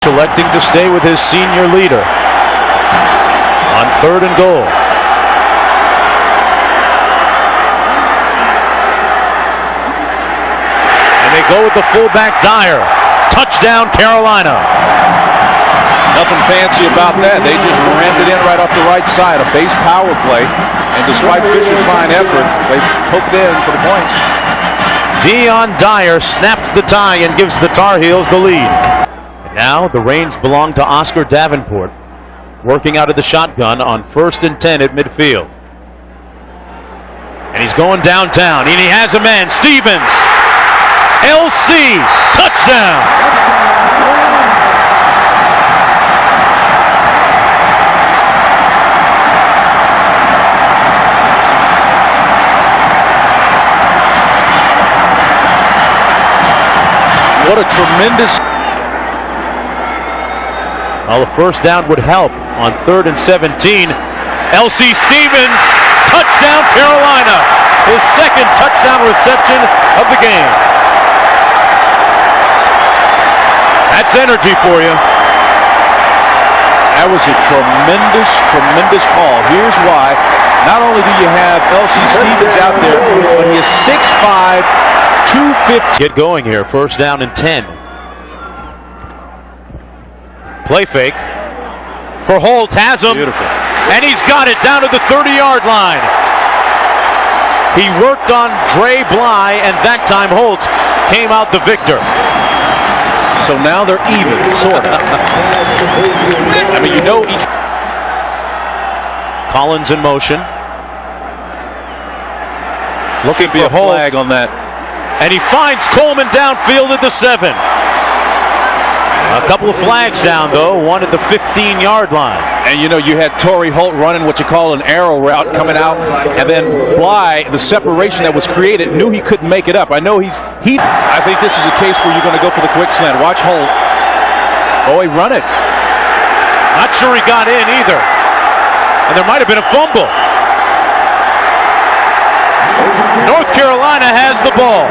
electing to stay with his senior leader on 3rd and goal. And they go with the fullback Dyer. Touchdown, Carolina. Nothing fancy about that. They just rammed it in right off the right side. A base power play. And despite Fisher's fine effort, they poked it in for the points. Dion Dyer snaps the tie and gives the Tar Heels the lead. And now the reins belong to Oscar Davenport, working out of the shotgun on 1st and 10 at midfield. And he's going downtown, and he has a man, Stevens. LC, touchdown. What a tremendous... Well, the first down would help on 3rd and 17. LC Stevens, touchdown Carolina. His second touchdown reception of the game. That's energy for you. That was a tremendous, tremendous call. Here's why. Not only do you have LC Stevens out there, but he is 6'5", 250. Get going here. 1st down and 10. Play fake for Holt. Has him. Beautiful. And he's got it down to the 30-yard line. He worked on Dre Bly, and that time Holt came out the victor. So now they're even, sort of. I mean, you know each... Collins in motion. Looking for a Holt. flag on that. And he finds Coleman downfield at the 7. A couple of flags down, though. One at the 15-yard line. And you know, you had Torrey Holt running what you call an arrow route coming out, and then Bly, the separation that was created, knew he couldn't make it up. I know I think this is a case where you're going to go for the quick slant. Watch Holt. Oh, he run it. Not sure he got in either. And there might have been a fumble. North Carolina has the ball.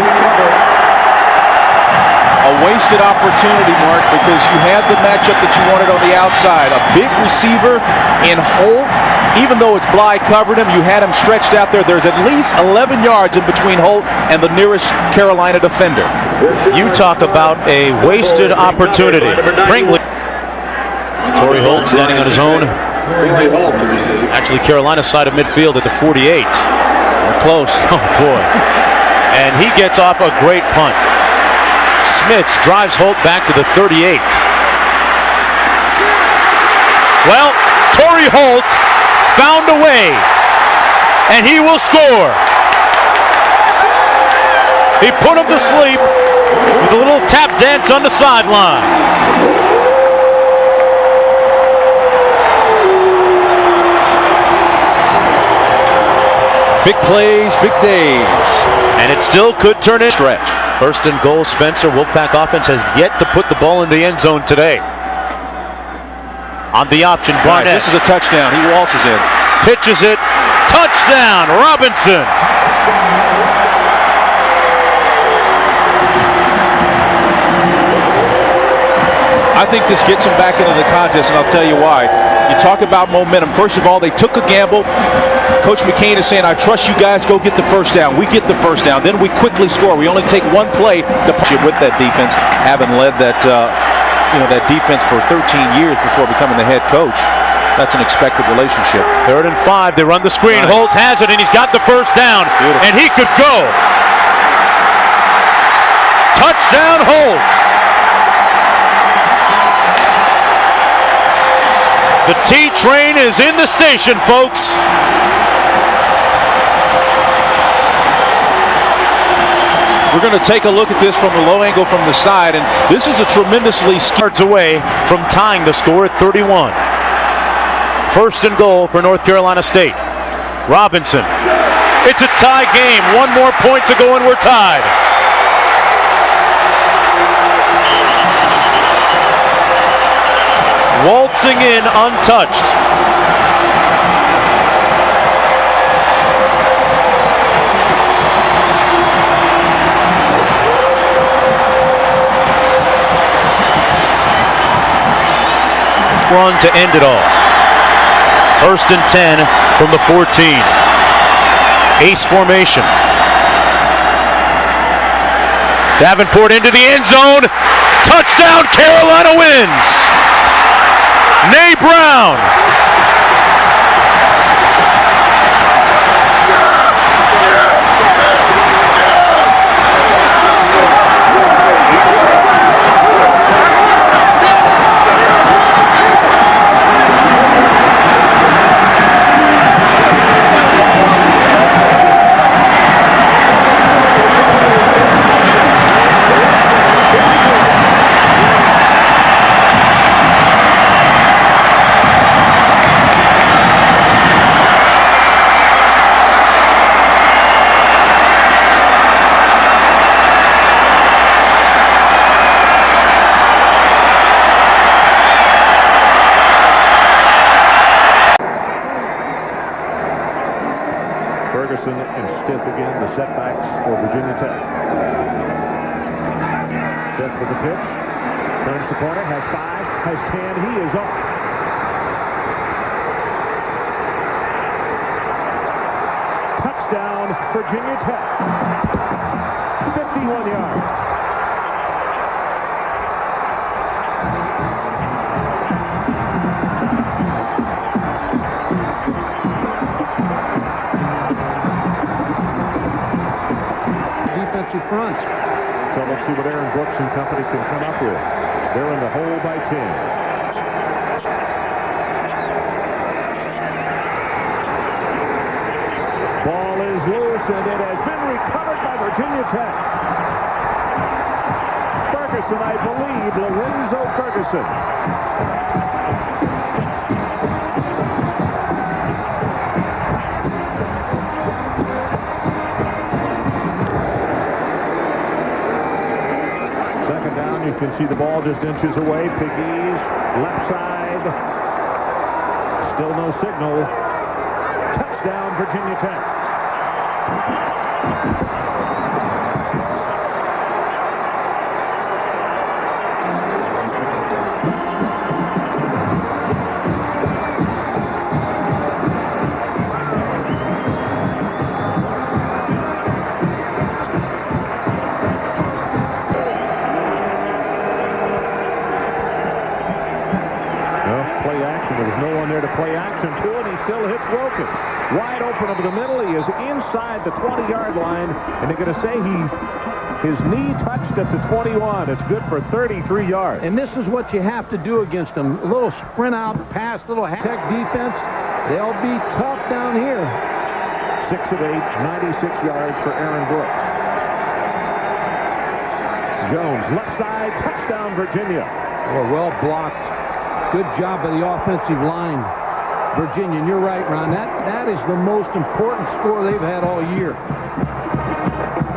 A wasted opportunity, Mark, because you had the matchup that you wanted on the outside. A big receiver in Holt. Even though it's Bly covered him, you had him stretched out there. There's at least 11 yards in between Holt and the nearest Carolina defender. You talk about a wasted opportunity. Brinkley. Torrey Holt standing on his own. Actually, Carolina's side of midfield at the 48. We're close. Oh, boy. And he gets off a great punt. Smits drives Holt back to the 38. Well, Torrey Holt found a way, and he will score. He put him to sleep with a little tap dance on the sideline. Big plays, big days. And it still could turn in. Stretch. 1st and goal, Spencer. Wolfpack offense has yet to put the ball in the end zone today. On the option, Barnett. Nice. This is a touchdown. He waltzes in. Pitches it. Touchdown, Robinson. I think this gets them back into the contest, and I'll tell you why. You talk about momentum. First of all, they took a gamble. Coach McCain is saying, I trust you guys, go get the first down. We get the first down. Then we quickly score. We only take one play to push it with that defense, having led that, that defense for 13 years before becoming the head coach. That's an expected relationship. 3rd and 5. They run the screen. Nice. Holt has it, and he's got the first down. Beautiful. And he could go. Touchdown, Holt. The T train is in the station, folks. We're going to take a look at this from a low angle from the side, and this is a tremendously yards away from tying the score at 31. 1st and goal for North Carolina State. Robinson. It's a tie game. One more point to go, and we're tied. Waltzing in untouched. run to end it all. 1st and 10 from the 14. Ace formation. Davenport into the end zone. Touchdown, Carolina wins. Nay Brown. And stiff again, the setbacks for Virginia Tech. Stiff with the pitch. Turns the corner, has 5, has 10. He is off. Touchdown, Virginia Tech. 51 yards. Front. So let's see what Aaron Brooks and company can come up with. They're in the hole by 10. Ball is loose, and it has been recovered by Virginia Tech. Ferguson, I believe, Lorenzo Ferguson. You can see the ball just inches away. Piggies, left side. Still no signal. Touchdown, Virginia Tech. Play action to it. He still hits Wilkin. Wide open over the middle. He is inside the 20-yard line, and they're going to say his knee touched at the 21. It's good for 33 yards. And this is what you have to do against them. A little sprint out pass, little tech defense. They'll be tough down here. 6 of 8, 96 yards for Aaron Brooks. Jones, left side, touchdown, Virginia. Well blocked. Good job by the offensive line. Virginia, and you're right, Ron. That is the most important score they've had all year.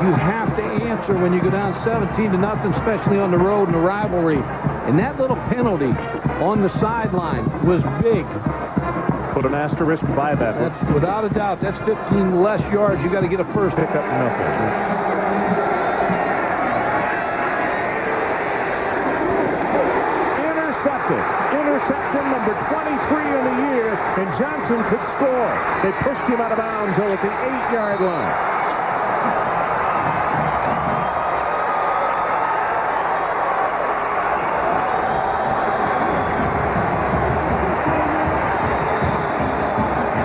You have to answer when you go down 17-0, especially on the road in the rivalry. And that little penalty on the sideline was big. Put an asterisk by that. That's without a doubt. That's 15 less yards. You got to get a first. Pick up nothing. Interception number 23 in the year, and Johnson could score. They pushed him out of bounds at the 8-yard line.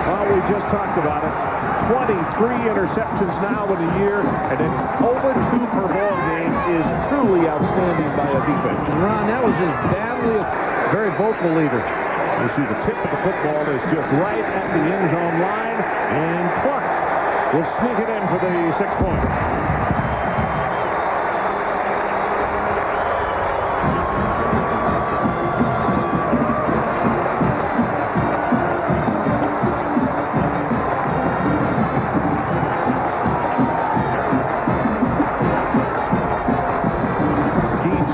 Well, we just talked about it. 23 interceptions now in the year, and then over 2 per ball game is truly outstanding by a defense. Ron, that was just badly very vocal leader. You see the tip of the football is just right at the end zone line, and Clark will sneak it in for the 6-point.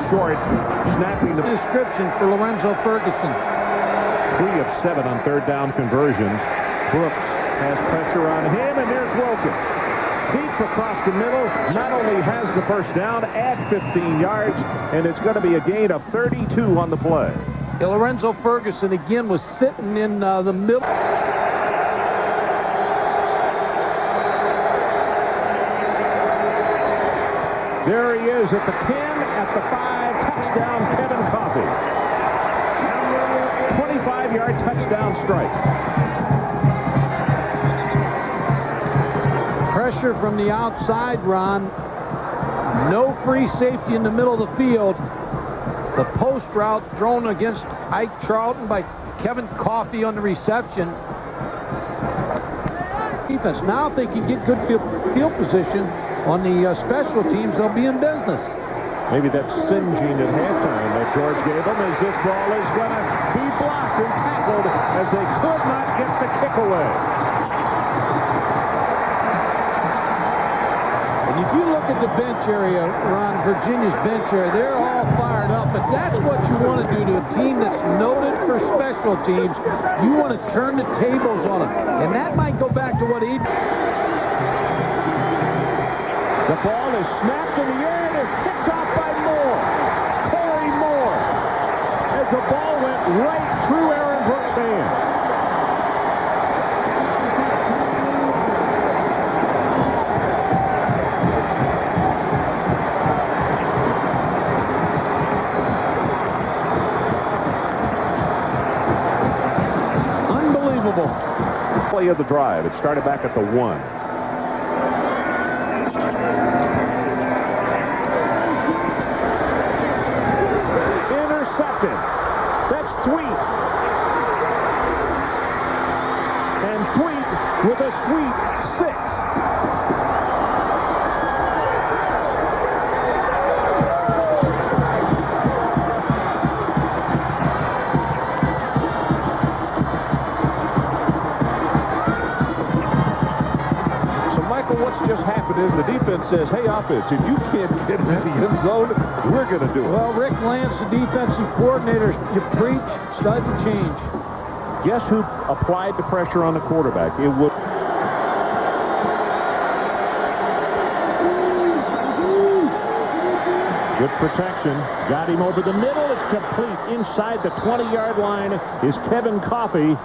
Short, snapping the description for Lorenzo Ferguson. 3 of 7 on 3rd down conversions. Brooks has pressure on him, and there's Wilkin. Deep across the middle, not only has the first down, add 15 yards, and it's going to be a gain of 32 on the play. Lorenzo Ferguson again was sitting in the middle. There he is at the 10, at the 5, touchdown, Kevin Coffey. 25-yard touchdown strike. Pressure from the outside, Ron. No free safety in the middle of the field. The post route thrown against Ike Charlton by Kevin Coffey on the reception. Defense. Now if they can get good field position on the special teams, they'll be in business. Maybe that's singeing at halftime that George gave them, as this ball is going to be blocked and tackled as they could not get the kick away. And if you look at the bench area, Ron, Virginia's bench area, they're all fired up, but that's what you want to do to a team that's noted for special teams. You want to turn the tables on them, and that might go back to what he... The ball is snapped in the air and is picked off by Moore. Corey Moore. As the ball went right through Aaron Brooks' hand. Unbelievable. Play of the drive. It started back at the 1. That's Thweet. And Thweet with a sweet 6. So, Michael, what's just happened is the defense says, hey, offense, if you can't get in the end zone, we're going to do it. Well, Rick Lance, the defensive coordinator, you preach, sudden change. Guess who applied the pressure on the quarterback? It would. Good protection. Got him over the middle. It's complete. Inside the 20-yard line is Kevin Coffey.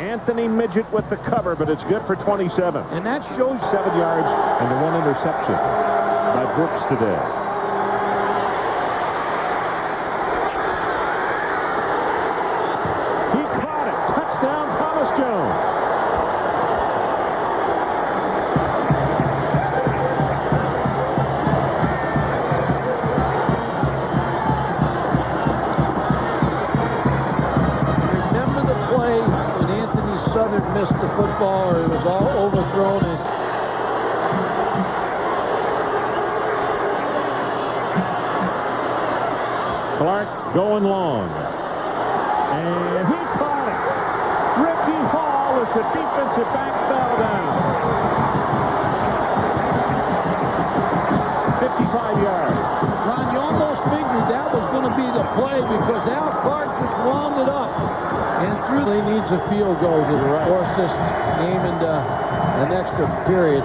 Anthony Midget with the cover, but it's good for 27. And that shows 7 yards and the 1 interception by Brooks today. He caught it. Touchdown, Thomas Jones. Remember the play when Anthony Southern missed the football, or it was all overthrown. Clark going long. And he caught it. Ricky Hall as the defensive back fell down. 55 yards. Ron, you almost figured that was going to be the play because Al Clark just wound it up. And through, he needs a field goal to force this game into an extra period.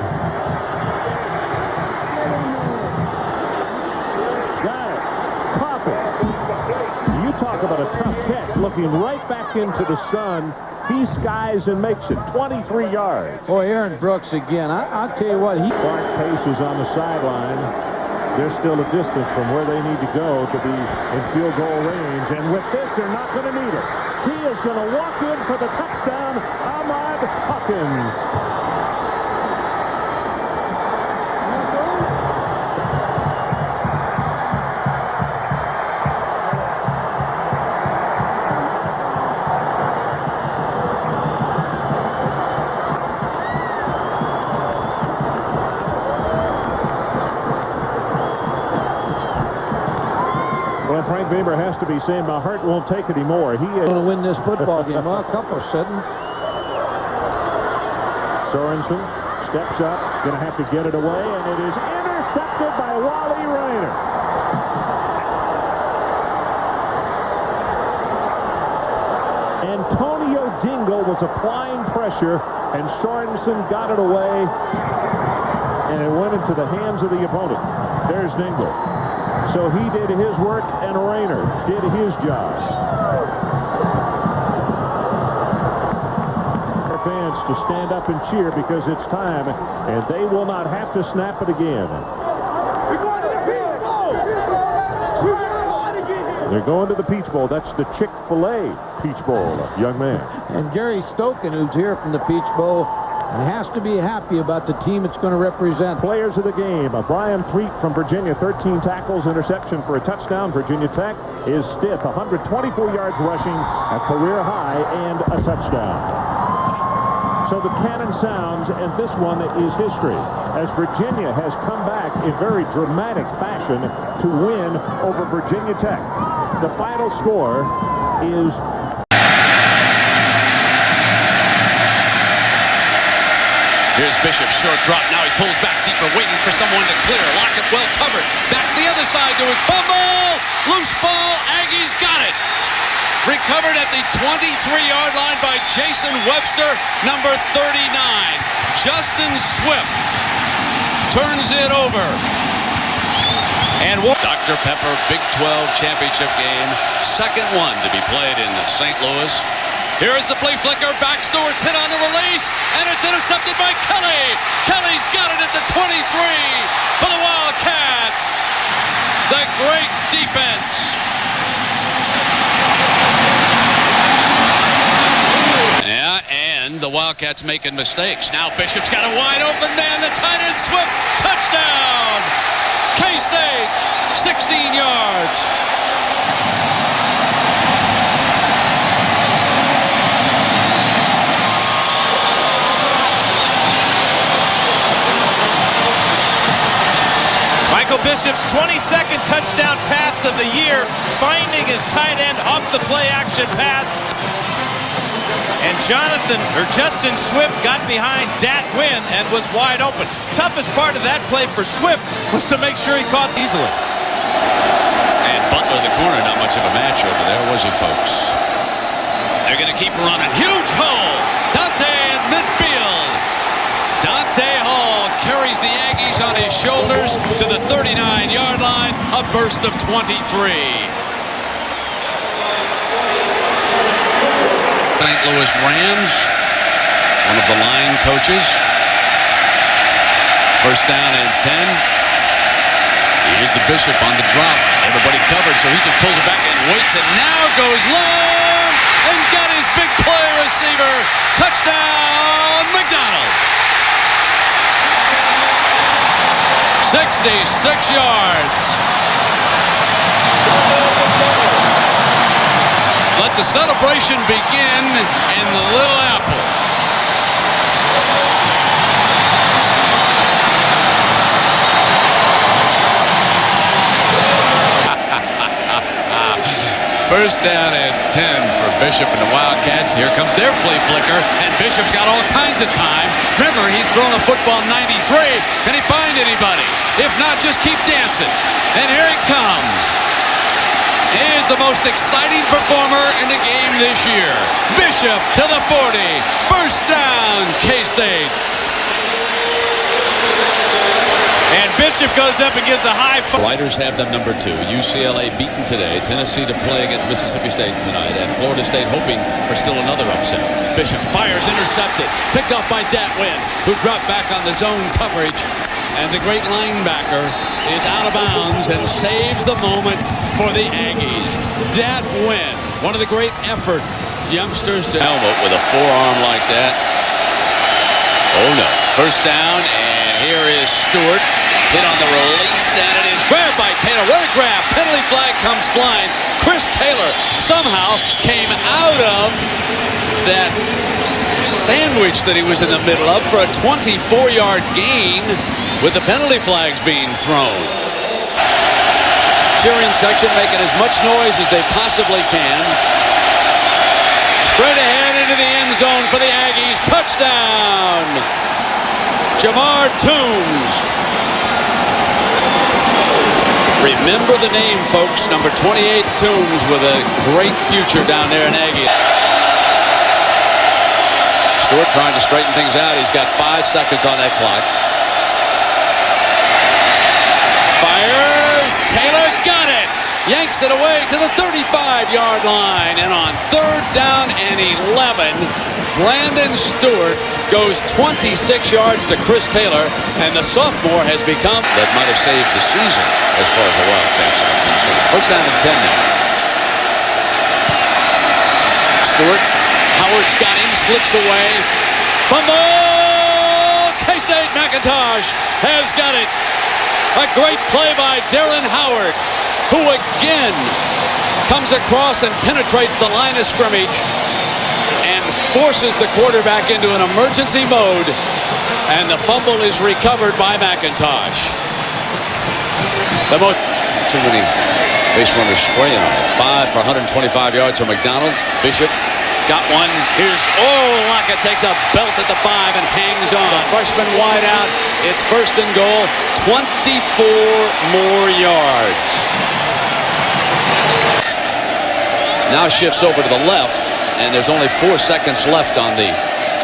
Talk about a tough catch, looking right back into the sun. He skies and makes it 23 yards. Boy, Aaron Brooks again. I'll tell you what, Clark paces on the sideline. They're still a distance from where they need to go to be in field goal range. And with this, they're not going to need it. He is going to walk in for the touchdown, Ahmad Hawkins. Frank Beamer has to be saying, my heart won't take it anymore. He is going to win this football game. Well, a couple sitting. Sorensen steps up, going to have to get it away, and it is intercepted by Wally Reiner. Antonio Dingle was applying pressure, and Sorensen got it away, and it went into the hands of the opponent. There's Dingle. So he did his work, and Rayner did his job. Fans to stand up and cheer because it's time, and they will not have to snap it again. They're going to the Peach Bowl. That's the Chick-fil-A Peach Bowl, young man. And Gary Stoken, who's here from the Peach Bowl, has to be happy about the team it's going to represent. Players of the game, Brian Threet from Virginia, 13 tackles, interception for a touchdown. Virginia Tech is stiff, 124 yards rushing, a career high, and a touchdown. So the cannon sounds, and this one is history, as Virginia has come back in very dramatic fashion to win over Virginia Tech. The final score is... Here's Bishop, short drop. Now he pulls back deeper, waiting for someone to clear. Lockett well covered. Back to the other side doing fumble. Loose ball. Aggies got it. Recovered at the 23-yard line by Jason Webster, number 39. Justin Swift turns it over. And Dr. Pepper Big 12 championship game. Second one to be played in St. Louis. Here is the flea flicker. Back Stewart's hit on the release, and it's intercepted by Kelly. Kelly's got it at the 23 for the Wildcats. The great defense. Yeah, and the Wildcats making mistakes. Now Bishop's got a wide open man. The tight end Swift, touchdown. K-State, 16 yards. Michael Bishop's 22nd touchdown pass of the year, finding his tight end off the play action pass. And Justin Swift got behind Dat Wynn and was wide open. Toughest part of that play for Swift was to make sure he caught easily. And Butler, the corner, not much of a match over there, was he, folks? They're going to keep running. Huge hole. Dante at midfield. Dante Hall carries the Aggies on his shoulders to the 39-yard line. A burst of 23. St. Louis Rams, one of the line coaches. First down and 10. Here's the Bishop on the drop. Everybody covered, so he just pulls it back and waits, and now goes long and got his big play receiver. Touchdown, McDonald. 66 yards. Let the celebration begin in the Little Apple. First down and 10 for Bishop and the Wildcats. Here comes their flea flicker, and Bishop's got all kinds of time. Remember, he's thrown a football 93. Can he find anybody? If not, just keep dancing. And here he comes. He is the most exciting performer in the game this year. Bishop to the 40. First down, K-State. And Bishop goes up and gives a high five. Writers have them number 2. UCLA beaten today. Tennessee to play against Mississippi State tonight. And Florida State hoping for still another upset. Bishop fires, intercepted. Picked off by Dat Wynn, who dropped back on the zone coverage. And the great linebacker is out of bounds and saves the moment for the Aggies. Dat Wynn, one of the great effort youngsters to helmet with a forearm like that. Oh no. First down, and here is Stewart. Hit on the release, and it is grabbed by Taylor. What a grab. Penalty flag comes flying. Chris Taylor somehow came out of that sandwich that he was in the middle of for a 24-yard gain with the penalty flags being thrown. Cheering section making as much noise as they possibly can. Straight ahead into the end zone for the Aggies. Touchdown! Jamar Toombs. Remember the name, folks. Number 28, Toombs, with a great future down there in Aggie. Stewart trying to straighten things out. He's got 5 seconds on that clock. Fires. Taylor got it. Yanks it away to the 35-yard line. And on 3rd down and 11, Brandon Stewart goes 26 yards to Chris Taylor, and the sophomore has become that might have saved the season as far as the Wildcats are concerned. 1st down and 10 now. Stewart, Howard's got him, slips away. Fumble! K-State McIntosh has got it. A great play by Darren Howard, who again comes across and penetrates the line of scrimmage and forces the quarterback into an emergency mode, and the fumble is recovered by McIntosh. Too many base runners spraying on it. 5 for 125 yards for McDonald. Bishop got one. Here's Lockett takes a belt at the 5 and hangs on. The freshman wide out. It's 1st and goal. 24 more yards. Now shifts over to the left, and there's only 4 seconds left on the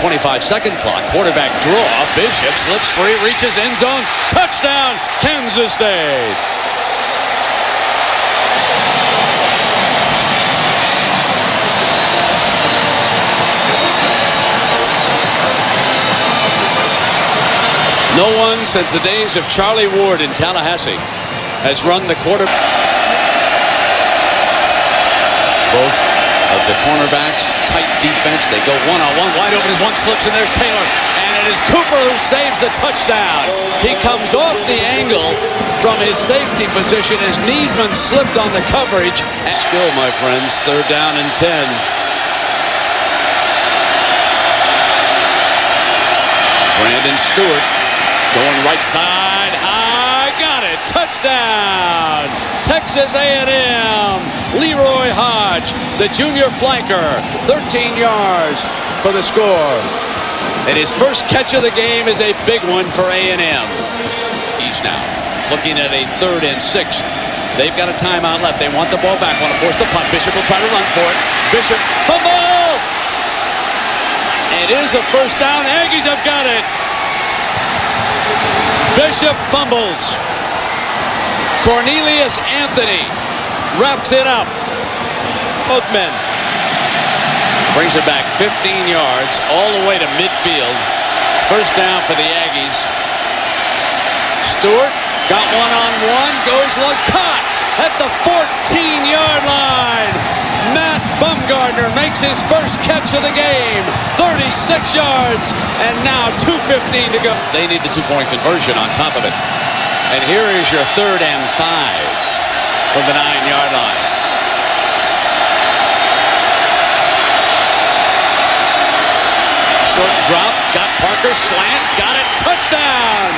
25-second clock. Quarterback draw. Bishop slips free, reaches end zone. Touchdown, Kansas State. No one since the days of Charlie Ward in Tallahassee has run the quarter. Both of the cornerbacks, tight defense. They go one-on-one, wide open as one slips, and there's Taylor. And it is Cooper who saves the touchdown. He comes off the angle from his safety position as Niesman slipped on the coverage. Still, my friends, 3rd down and 10. Brandon Stewart going right side, high, got it, touchdown, Texas A&M, Leroy Hodge, the junior flanker, 13 yards for the score. And his first catch of the game is a big one for A&M. He's now looking at a 3rd and 6. They've got a timeout left. They want the ball back, want to force the punt. Bishop will try to run for it. Bishop, fumble! It is a 1st down. Aggies have got it. Bishop fumbles. Cornelius Anthony wraps it up. Both men. Brings it back 15 yards all the way to midfield. 1st down for the Aggies. Stewart got one-on-one, goes one, caught at the 14-yard line. Matt Bumgardner makes his first catch of the game. 36 yards, and now 2:15 to go. They need the 2-point conversion on top of it. And here is your 3rd and 5 from the 9-yard line. Short drop, got Parker, slant, got it, touchdown!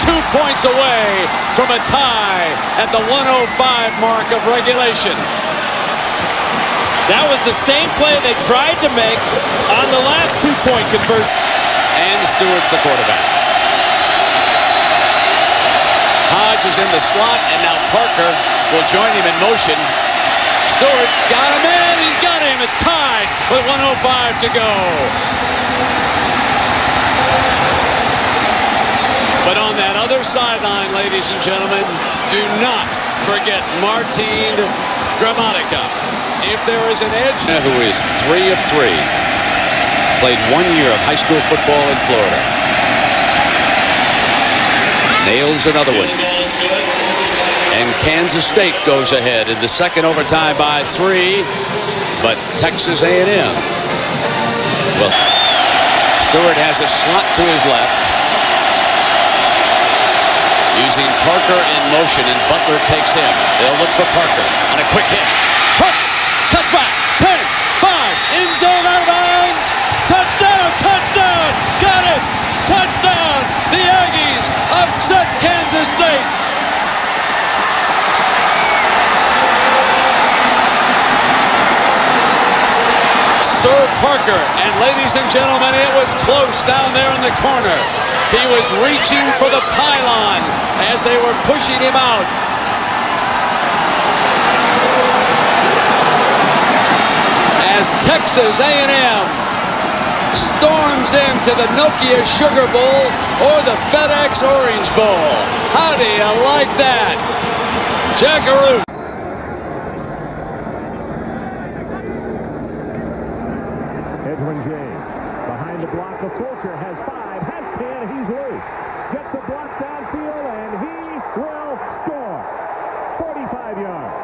2 points away from a tie at the 105 mark of regulation. That was the same play they tried to make on the last 2-point conversion. And Stewart's the quarterback. Hodge is in the slot, and now Parker will join him in motion. Stewart's got him in. He's got him. It's tied with 1:05 to go. But on that other sideline, ladies and gentlemen, do not forget Martin Gramatica. If there is an edge, who is 3 of 3, played 1 year of high school football in Florida. Nails another one. And Kansas State goes ahead in the 2nd overtime by 3, but Texas A&M. Well, Stewart has a slot to his left. Using Parker in motion, and Butler takes him. They'll look for Parker on a quick hit. Parker, cuts back, 10, 5, end zone, out of bounds. Touchdown, touchdown, got it, touchdown. The Aggies upset Kansas State. Sir Parker, and ladies and gentlemen, it was close down there in the corner. He was reaching for the pylon as they were pushing him out. As Texas A&M storms into the Nokia Sugar Bowl or the FedEx Orange Bowl. How do you like that? Jackaroo. Edwin James behind the block of Fulcher has 5, has 10, he's loose. Gets a block downfield and he will score. 45 yards.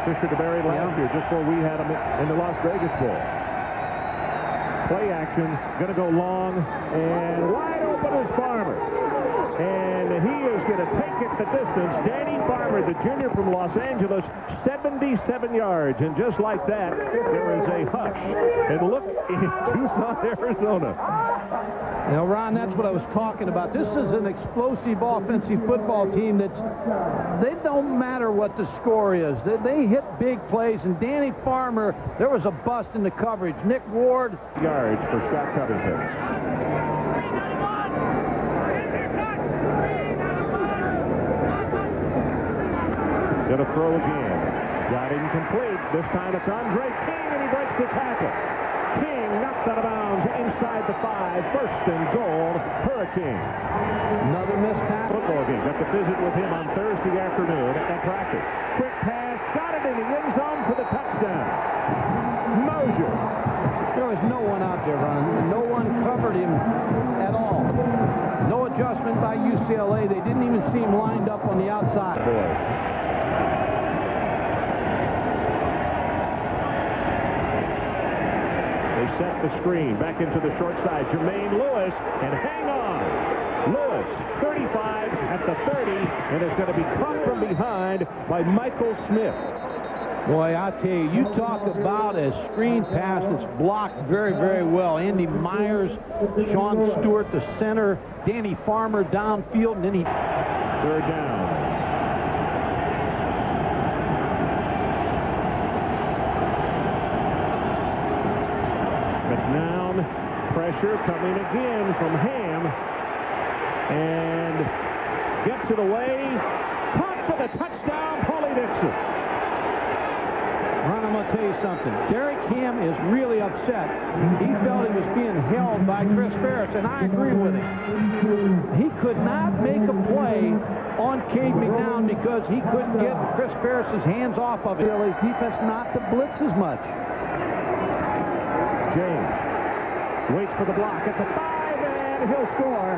Fisher to Berry last year, just before we had him in the Las Vegas Bowl. Play action, going to go long, and wide open is Farmer. And he is going to take it the distance. Danny Farmer, the junior from Los Angeles, 77 yards. And just like that, there is a hush. And look in Tucson, Arizona. You know, Ron, that's what I was talking about. This is an explosive offensive football team they don't matter what the score is. They hit big plays, and Danny Farmer, there was a bust in the coverage. Nick Ward. Yards for Scott Covington. Gonna throw again. Got incomplete. This time it's Andre King, and he breaks the tackle. King knocked out of bounds inside the 5. First and goal, Hurricane. Another missed tackle. Football game. Got to visit with him on Thursday afternoon at practice. Quick pass, got it in the end zone for the touchdown. Mosier. There was no one out there, Ron. No one covered him at all. No adjustment by UCLA. They didn't even see him lined up on the outside. Boy. Set the screen back into the short side. Jermaine Lewis, and hang on. Lewis, 35 at the 30, and is going to be caught from behind by Michael Smith. Boy, I tell you, you talk about a screen pass that's blocked very, very well. Andy Myers, Sean Stewart, the center, Danny Farmer downfield, and then he... Third down. McNown, pressure coming again from Ham, and gets it away. Caught for the touchdown, Paulie Dixon. Ron, I'm going to tell you something. Derek Ham is really upset. He felt he was being held by Chris Ferris, and I agree with him. He could not make a play on Cade McNown because he couldn't get Chris Ferris's hands off of it. His defense not to blitz as much. James waits for the block at the 5, and he'll score.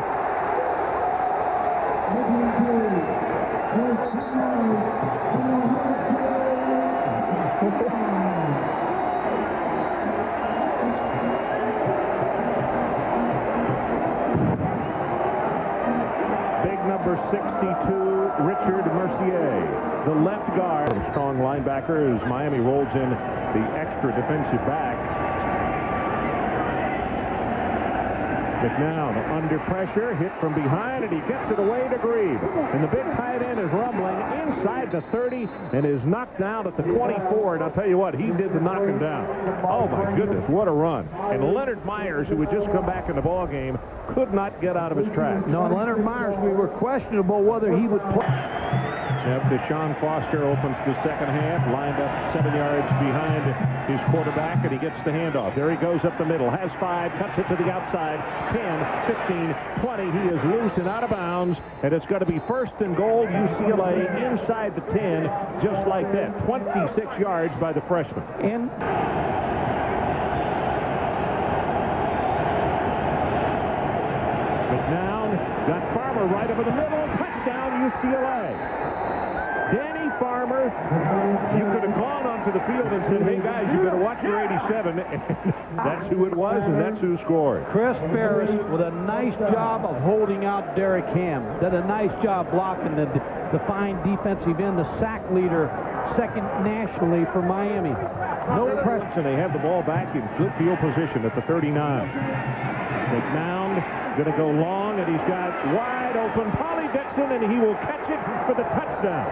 Big number 62, Richard Mercier, the left guard. Strong linebacker as Miami rolls in the extra defensive back. McNown under pressure, hit from behind, and he gets it away to Grieve. And the big tight end is rumbling inside the 30 and is knocked down at the 24. And I'll tell you what, he did to knock him down. Oh, my goodness, what a run. And Leonard Myers, who had just come back in the ball game, could not get out of his tracks. No, Leonard Myers, we were questionable whether he would play. Yep, Deshaun Foster opens the second half, lined up 7 yards behind his quarterback, and he gets the handoff. There he goes up the middle, has 5, cuts it to the outside, 10, 15, 20. He is loose and out of bounds, and it's going to be first and goal, UCLA inside the 10, just like that. 26 yards by the freshman. And McNown got Farmer right over the middle, touchdown UCLA. Danny Farmer, you could have gone onto the field and said, hey guys, you better watch your 87. And that's who it was, and that's who scored. Chris Ferris with a nice job of holding out Derek Ham. Did a nice job blocking the fine defensive end, the sack leader, second nationally for Miami. No pressure, and they have the ball back in good field position at the 39. McNown going to go long, and he's got wide open Paulie Dixon, and he will catch it for the touchdown.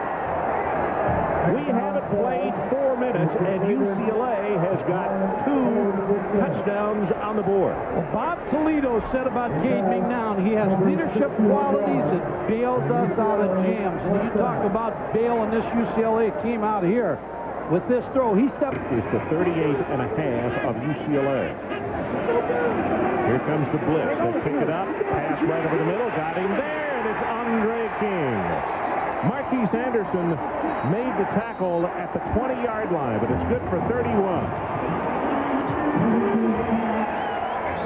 We haven't played 4 minutes, and UCLA has got 2 touchdowns on the board. Well, Bob Toledo said about Cade McNown, he has leadership qualities that bails us out of jams. And you talk about bailing this UCLA team out here with this throw. He stepped. Is the 38.5 of UCLA. Here comes the blitz. They pick it up. Pass right over the middle. Got him there, and it's Andre King. Marquise Anderson made the tackle at the 20-yard line, but it's good for 31.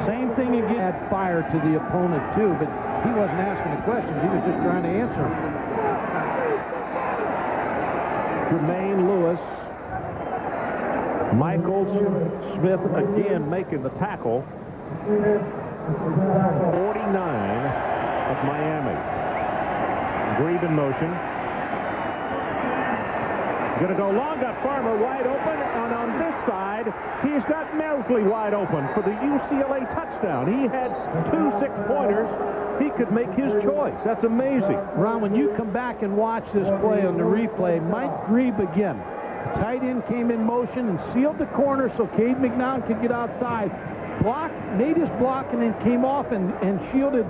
Same thing again. Had fire to the opponent, too, but he wasn't asking the questions. He was just trying to answer them. Jermaine Lewis. Michael Smith again making the tackle. 49 of Miami. Grieve in motion. Going to go long, got Farmer wide open, and on this side, he's got Melsley wide open for the UCLA touchdown. He had 2 6-pointers. He could make his choice. That's amazing. Ron, when you come back and watch this play on the replay, Mike Grieve again. The tight end came in motion and sealed the corner so Cade McNown could get outside. Blocked, made his block, and then came off and shielded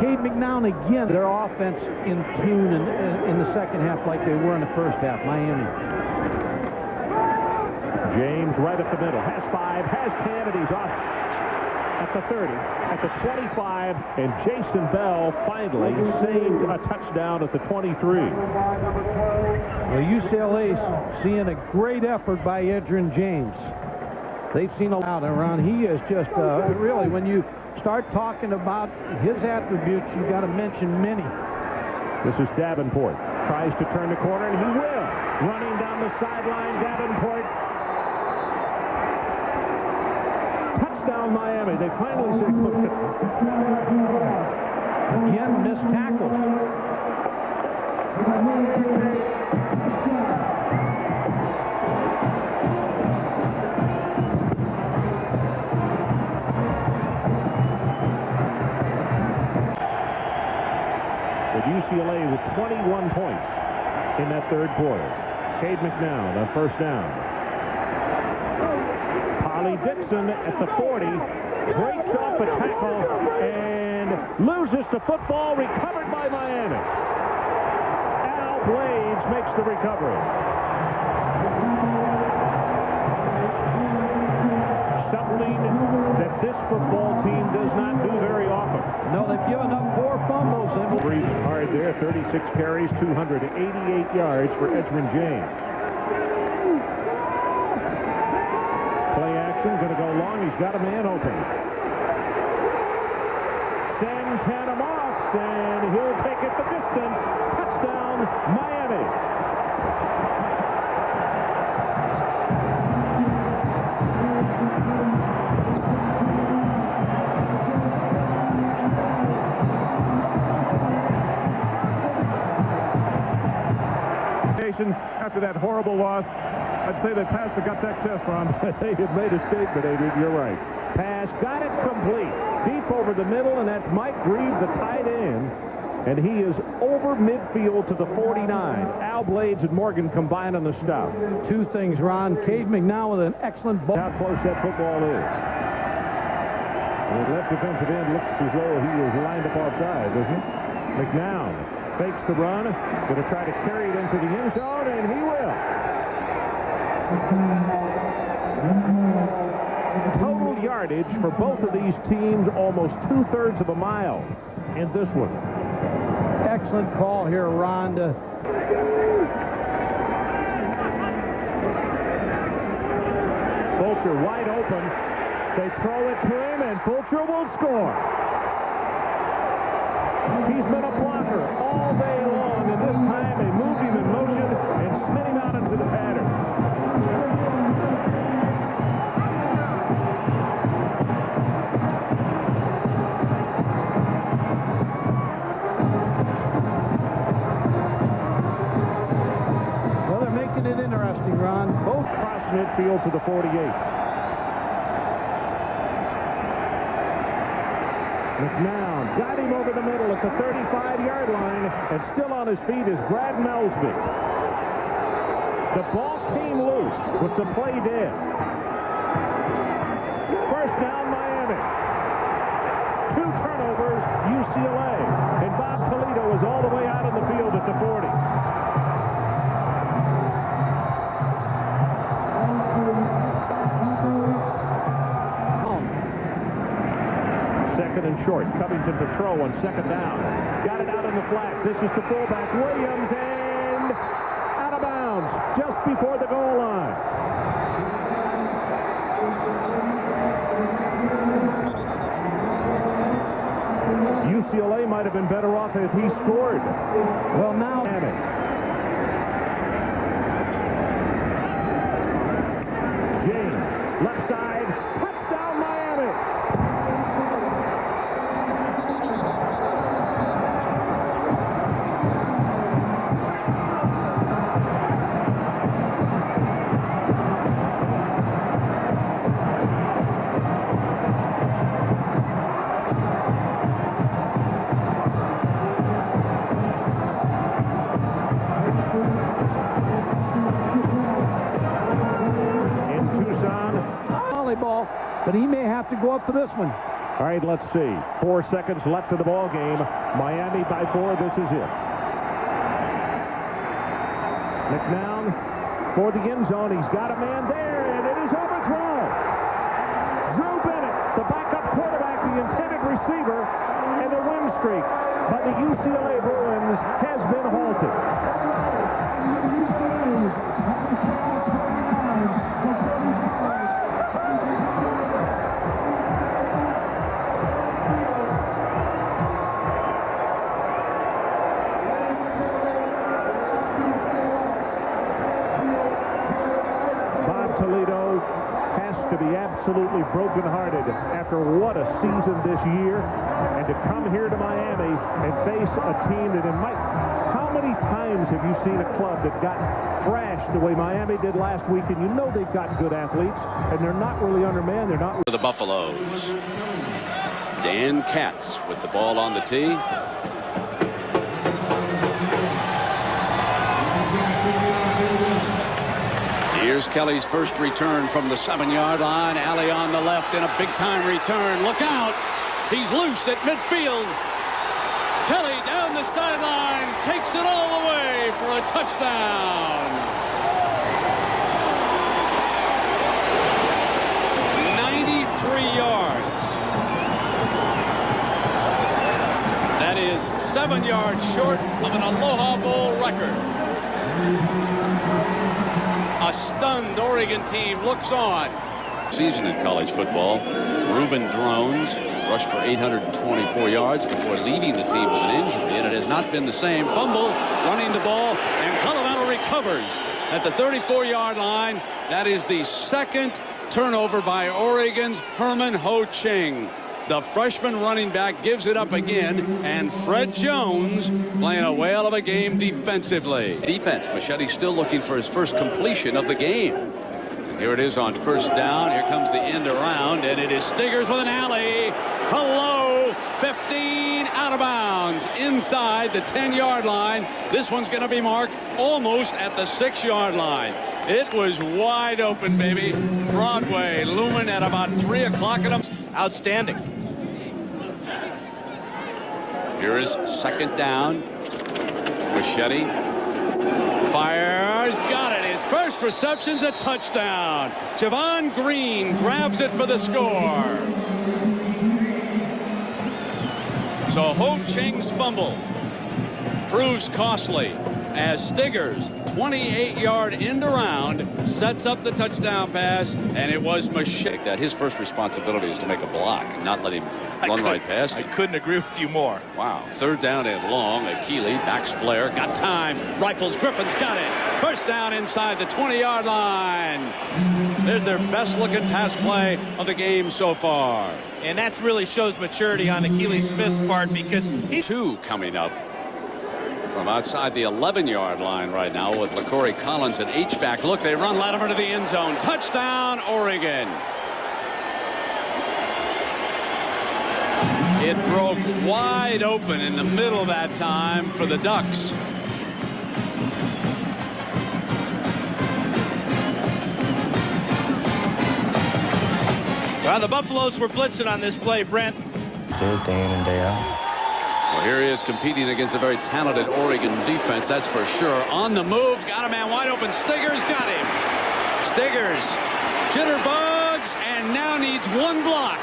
Cade McNown again. Their offense in tune in the second half like they were in the first half. Miami. James right up the middle. Has 5, has 10, and he's off at the 30, at the 25, and Jason Bell finally saved a touchdown at the 23. Well, UCLA's seeing a great effort by Edgerrin James. They've seen a lot around. He is just really, when you start talking about his attributes, you got to mention many. This is Davenport. Tries to turn the corner, and he will. Running down the sideline, Davenport. Touchdown, Miami. They finally say, again, missed tackles. UCLA with 21 points in that third quarter. Cade McNown on first down. Polly Dixon at the 40 breaks off a tackle and loses the football, recovered by Miami. Al Blades makes the recovery. Something that this football team does not do very often. No, they've given up 4 fumbles. Breathing hard there, 36 carries, 288 yards for Edgerrin James. Play action, going to go long. He's got a man open. Santana Moss, and he'll take it the distance. Touchdown, Miami. After that horrible loss, I'd say they passed the gut tech test, Ron. They have made a statement, Adrian. You're right. Pass, got it complete. Deep over the middle, and that's Mike Grieve, the tight end. And he is over midfield to the 49. Al Blades and Morgan combined on the stop. 2 things, Ron. Cade McNown with an excellent ball. How close that football is. The left defensive end looks as though he is lined up offside, doesn't he? McNown fakes the run, going to try to carry it into the end zone, and he will. Total yardage for both of these teams, almost 2/3 of a mile in this one. Excellent call here, Ron. Fulcher wide open. They throw it to him, and Fulcher will score. He's been a blocker all day long, and this time they moved him in motion and spit him out into the pattern. Well, they're making it interesting, Ron. Both cross midfield to the 48. McNown got him over the middle at the 35-yard line, and still on his feet is Brad Melsby. The ball came loose, but the play did. First down, Miami. 2 turnovers, UCLA. And Bob Toledo is all the way out on the field at the 40. Second and short. Covington to throw on second down. Got it out in the flat. This is the fullback, Williams, and out of bounds just before the goal line. UCLA might have been better off if he scored. Well, now James, left side, touchdown Miami. But he may have to go up to this one. All right, let's see. 4 seconds left of the ball game. Miami by 4. This is it. McNown for the end zone. He's got a man there, and it is overthrown. Drew Bennett, the backup quarterback, the intended receiver, and the win streak by the UCLA Bruins has been halted. Toledo has to be absolutely brokenhearted after what a season this year, and to come here to Miami and face a team that how many times have you seen a club that got thrashed the way Miami did last week? And you know they've got good athletes, and they're not really undermanned. They're not. For the Buffaloes, Dan Katz with the ball on the tee. Here's Kelly's first return from the 7-yard line. Alley on the left in a big-time return. Look out. He's loose at midfield. Kelly down the sideline. Takes it all the way for a touchdown. 93 yards. That is 7 yards short of an Aloha Bowl record. A stunned Oregon team looks on. Season in college football. Reuben Drones rushed for 824 yards before leaving the team with an injury, and it has not been the same. Fumble, running the ball, and Colorado recovers at the 34-yard line. That is the second turnover by Oregon's Herman Ho Ching. The freshman running back gives it up again, and Fred Jones playing a whale of a game defensively. Defense, Machete still looking for his first completion of the game. And here it is on first down. Here comes the end around, and it is Stiggers with an alley. Hello, 15 out of bounds inside the 10-yard line. This one's going to be marked almost at the 6-yard line. It was wide open, baby. Broadway looming at about 3 o'clock. Outstanding. Here is second down. Machete fires, got it. His first reception's a touchdown. Javon Green grabs it for the score. So Ho Ching's fumble proves costly as Stiggers, 28-yard end around, sets up the touchdown pass, and it was Machete. That his first responsibility is to make a block and not let him run right past him. I couldn't agree with you more. Wow. Third down and long. Akili backs flare. Got time. Rifles. Griffin's got it. First down inside the 20-yard line. There's their best-looking pass play of the game so far. And that really shows maturity on Akili Smith's part, because he's two coming up from outside the 11-yard line right now with LaCorey Collins at H-back. Look, they run Latimer to the end zone. Touchdown, Oregon. It broke wide open in the middle of that time for the Ducks. The Buffaloes were blitzing on this play, Brent. Day in and day out. Well, here he is competing against a very talented Oregon defense, that's for sure. On the move, got a man wide open. Stiggers got him. Stiggers jitterbugs and now needs one block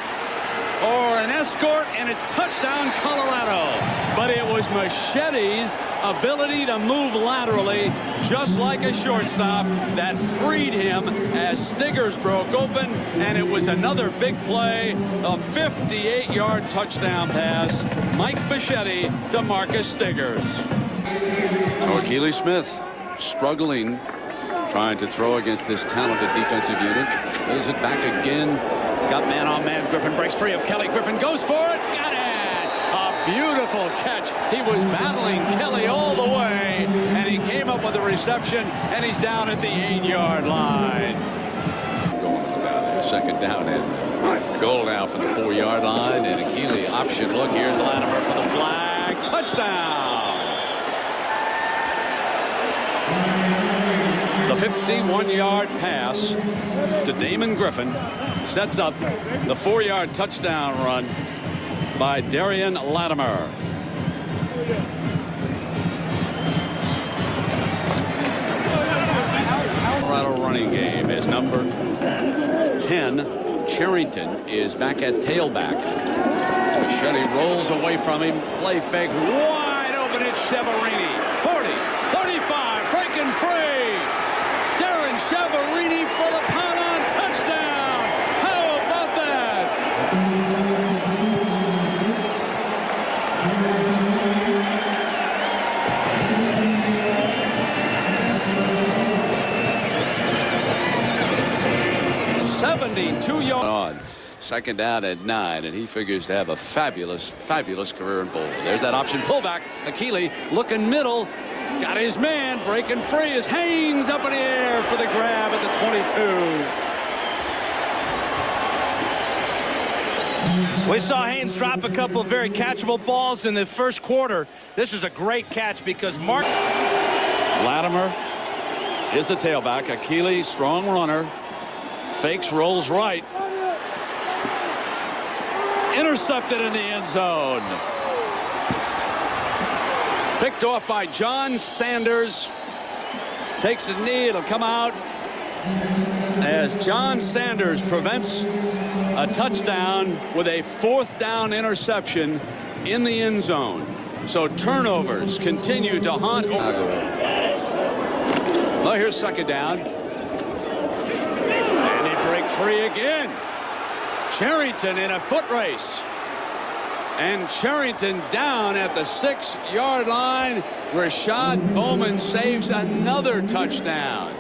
or an escort, and it's touchdown Colorado. But it was Machete's ability to move laterally just like a shortstop that freed him as Stiggers broke open, and it was another big play, a 58-yard touchdown pass. Mike Machete to Marcus Stiggers. Keely Smith struggling, trying to throw against this talented defensive unit. Is it back again? Got man-on-man. Griffin breaks free of Kelly. Griffin goes for it. Got it! A beautiful catch. He was battling Kelly all the way, and he came up with a reception, and he's down at the 8-yard line. Going down there. Second down and goal now for the 4-yard line, and a Keely option look. Here's Latimer for the flag. Touchdown! The 51-yard pass to Damon Griffin sets up the 4-yard touchdown run by Darian Latimer. Colorado running game is number 10. Charrington is back at tailback. Machete rolls away from him. Play fake. Wide open. It's Chavarini. 40, 35, breaking free. Darren Chavarini for the pound on touchdown. How about that? On second down at 9, and he figures to have a fabulous career in bowl. There's that option pullback. Akili looking middle, got his man breaking free as Haynes up in the air for the grab at the 22. We saw Haynes drop a couple of very catchable balls in the first quarter. This is a great catch because Latimer is the tailback. Akili, strong runner. Fakes, rolls right. Intercepted in the end zone. Picked off by John Sanders. Takes the knee. It'll come out as John Sanders prevents a touchdown with a 4th down interception in the end zone. So turnovers continue to haunt. Well, here's second down. Free again. Charrington in a foot race. And Charrington down at the 6-yard line. Rashad Bowman saves another touchdown.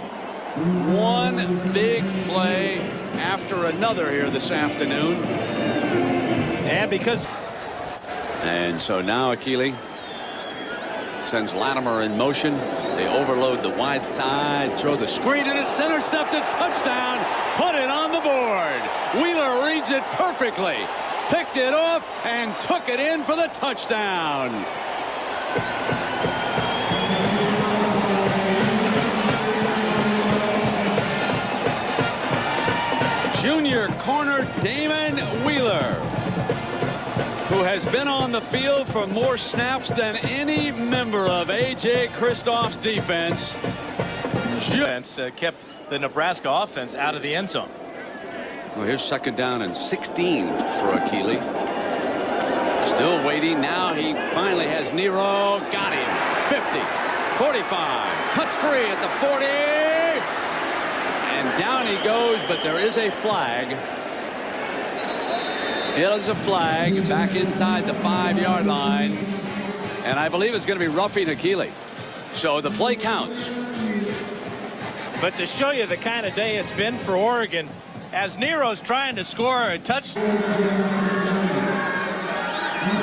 One big play after another here this afternoon. And so now Akili sends Latimer in motion. They overload the wide side, throw the screen, and it's intercepted. Touchdown. Put it on the board. Wheeler reads it perfectly. Picked it off and took it in for the touchdown. Junior corner Damon Wheeler, who has been on the field for more snaps than any member of A.J. Kristoff's defense. Kept the Nebraska offense out of the end zone. Well, here's second down and 16 for Akili. Still waiting. Now he finally has Nero. Got him. 50, 45. Cuts free at the 40. And down he goes, but there is a flag. It is a flag back inside the 5-yard line. And I believe it's going to be roughing Akili. So the play counts. But to show you the kind of day it's been for Oregon, as Nero's trying to score a touchdown.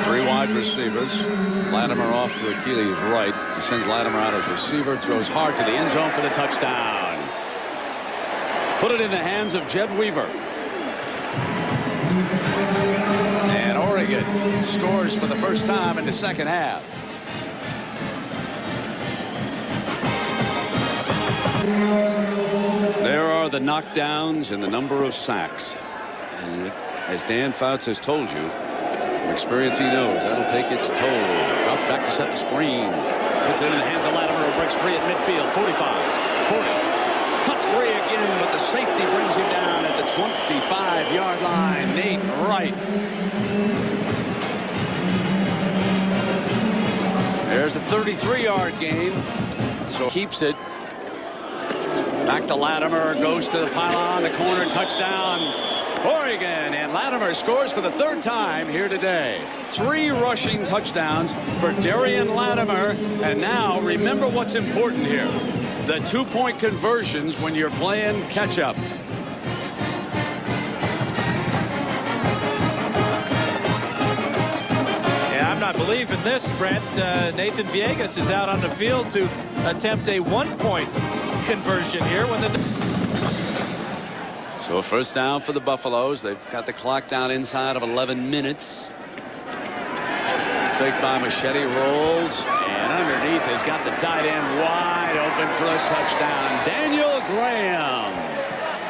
3 wide receivers. Latimer off to Akili's right. He sends Latimer out as receiver, throws hard to the end zone for the touchdown. Put it in the hands of Jed Weaver. And Oregon scores for the first time in the second half. There are the knockdowns and the number of sacks. And as Dan Fouts has told you, from experience he knows that'll take its toll. Drops back to set the screen. Puts it in the hands of Latimer, who breaks free at midfield. 45, 40. Cuts free again, but the safety brings him down at the 25-yard line. Nate Wright. There's a 33-yard gain. So keeps it. Back to Latimer, goes to the pylon, the corner, touchdown, Oregon, and Latimer scores for the third time here today. 3 rushing touchdowns for Darian Latimer, and now remember what's important here. The 2-point conversions when you're playing catch-up. Yeah, I'm not believing this, Brent. Nathan Villegas is out on the field to attempt a 1-point conversion here when the So first down for the Buffaloes. They've got the clock down inside of 11 minutes. Fake by Machete, rolls, and underneath has got the tight end wide open for a touchdown. Daniel Graham,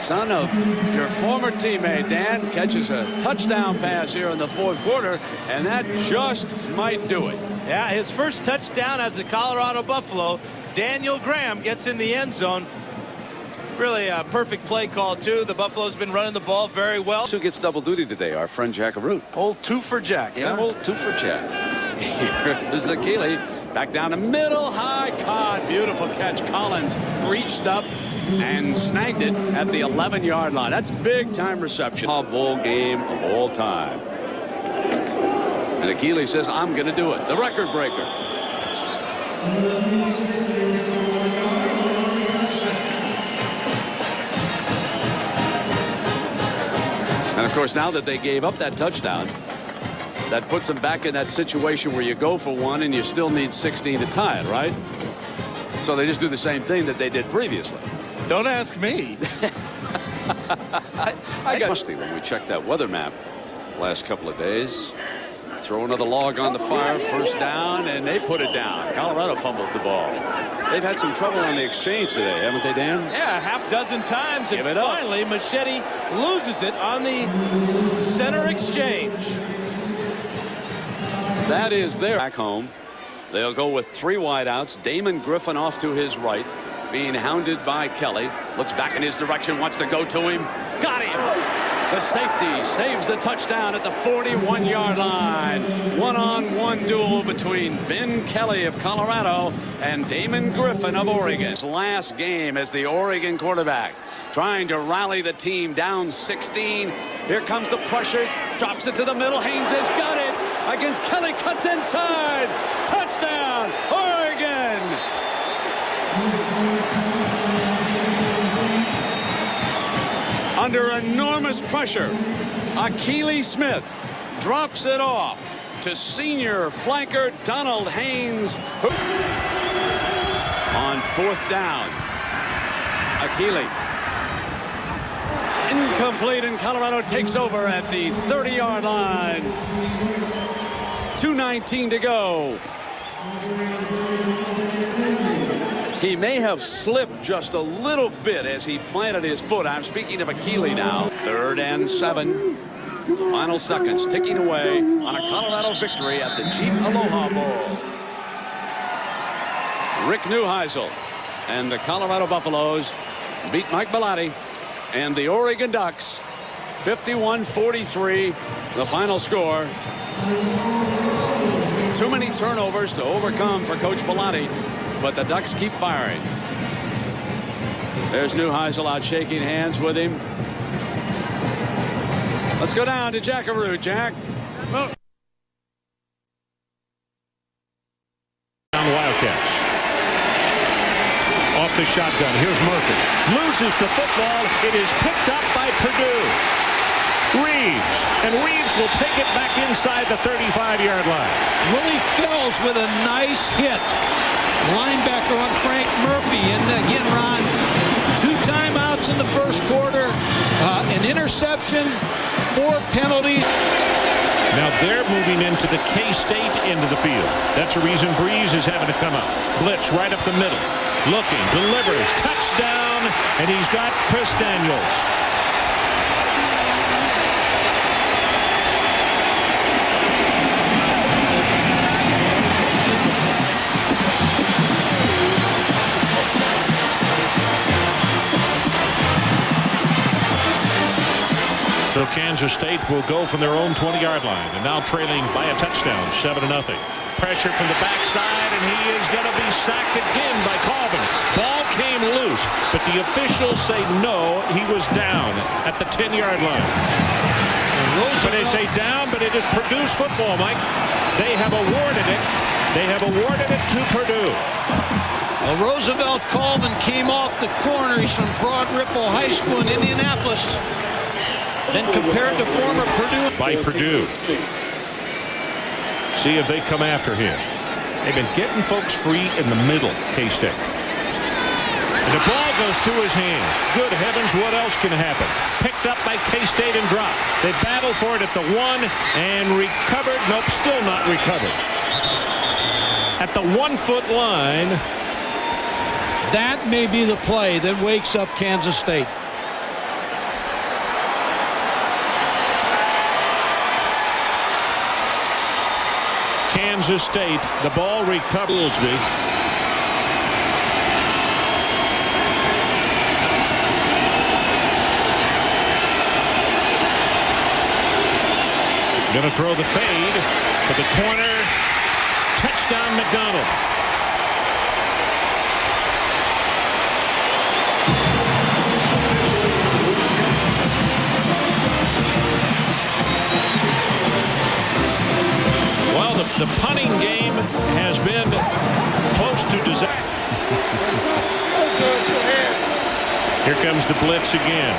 son of your former teammate Dan, catches a touchdown pass here in the 4th quarter, and that just might do it. Yeah, his first touchdown as a Colorado Buffalo. Daniel Graham gets in the end zone. Really a perfect play call, too. The Buffalo's been running the ball very well. Who gets double duty today? Our friend Jack Arute. Old 2 for Jack. Yeah, huh? old 2 for Jack. Here's Zakili. Back down the middle. High caught. Beautiful catch. Collins reached up and snagged it at the 11-yard line. That's big-time reception. Bowl game of all time. And Akili says, I'm going to do it. The record breaker. And of course, now that they gave up that touchdown, that puts them back in that situation where you go for one and you still need 16 to tie it, right? So they just do the same thing that they did previously. Don't ask me. I got musty when we checked that weather map last couple of days. Throw another log on the fire, first down, and they put it down. Colorado fumbles the ball. They've had some trouble on the exchange today, haven't they, Dan? Yeah, a half dozen times, Give and it up. finally Machete loses it on the center exchange. That is their back home. They'll go with 3 wideouts. Damon Griffin off to his right, being hounded by Kelly. Looks back in his direction, wants to go to him. Got him. The safety saves the touchdown at the 41-yard line. One-on-one duel between Ben Kelly of Colorado and Damon Griffin of Oregon. His last game as the Oregon quarterback, trying to rally the team down 16. Here comes the pressure. Drops it to the middle. Haynes has got it against Kelly. Cuts inside. Touchdown, Oregon. Under enormous pressure, Akili Smith drops it off to senior flanker Donald Haynes. On 4th down, Akili. Incomplete, and Colorado takes over at the 30-yard line. 2:19 to go. He may have slipped just a little bit as he planted his foot. I'm speaking of Akili now. 3rd and 7. Final seconds ticking away on a Colorado victory at the Jeep Aloha Bowl. Rick Neuheisel and the Colorado Buffaloes beat Mike Bellotti and the Oregon Ducks 51-43, the final score. Too many turnovers to overcome for Coach Bellotti, but the Ducks keep firing. There's Neuheisel out shaking hands with him. Let's go down to Jack Arute. Jack. Oh. Wildcats. Off the shotgun. Here's Murphy. Loses the football. It is picked up by Purdue. Reeves. And Reeves will take it back inside the 35-yard line. Willie Fells with a nice hit. Linebacker on Frank Murphy. And again, Ron, 2 timeouts in the first quarter. An interception, 4 penalties. Now they're moving into the K-State end of the field. That's the reason Breeze is having to come up. Blitz right up the middle. Looking, delivers, touchdown, and he's got Chris Daniels. So Kansas State will go from their own 20-yard line and now trailing by a touchdown, 7-0. Pressure from the backside, and he is going to be sacked again by Colvin. Ball came loose, but the officials say no, he was down at the 10-yard line. But they say down, but it is Purdue's football, Mike. They have awarded it. They have awarded it to Purdue. Well, Roosevelt Colvin came off the corner. He's from Broad Ripple High School in Indianapolis. Then compared to former Purdue. By Purdue. See if they come after him. They've been getting folks free in the middle, K-State. And the ball goes through his hands. Good heavens, what else can happen? Picked up by K-State and dropped. They battled for it at the 1 and recovered. Nope, still not recovered. At the 1-foot line. That may be the play that wakes up Kansas State. Kansas State, the ball recovers. Going to throw the fade to the corner. Touchdown, McDonald. Well, the punting game has been close to disaster. Here comes the blitz again.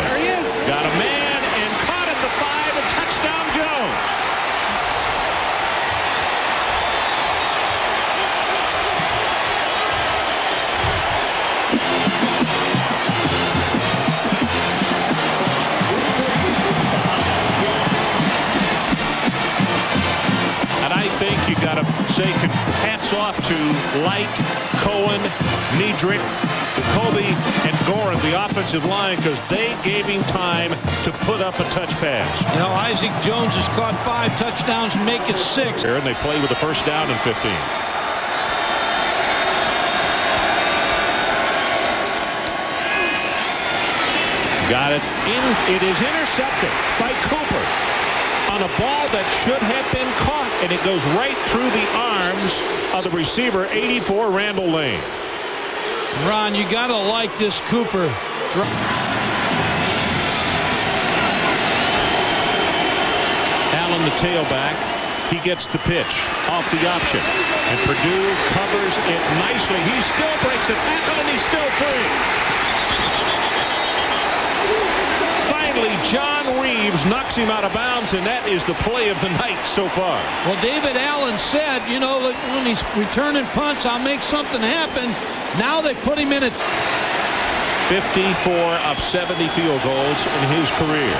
Got a man and caught at the 5 and touchdown Jones. I think you got to say hats off to Light, Cohen, Niedrich, Jacoby, and Gorin, the offensive line, because they gave him time to put up a touch pass. You know, Isaac Jones has caught 5 touchdowns and make it 6. And they play with a first down and 15. Got it in. It is intercepted by Cooper on a ball that should have been caught, and it goes right through the arms of the receiver, 84 Randall Lane. Ron, you gotta like this Cooper. Allen, the tailback, he gets the pitch off the option, and Purdue covers it nicely. He still breaks a tackle, and he's still free. Finally, John Reeves knocks him out of bounds, and that is the play of the night so far. Well, David Allen said, you know, when he's returning punts, I'll make something happen. Now they put him in it. 54 of 70 field goals in his career.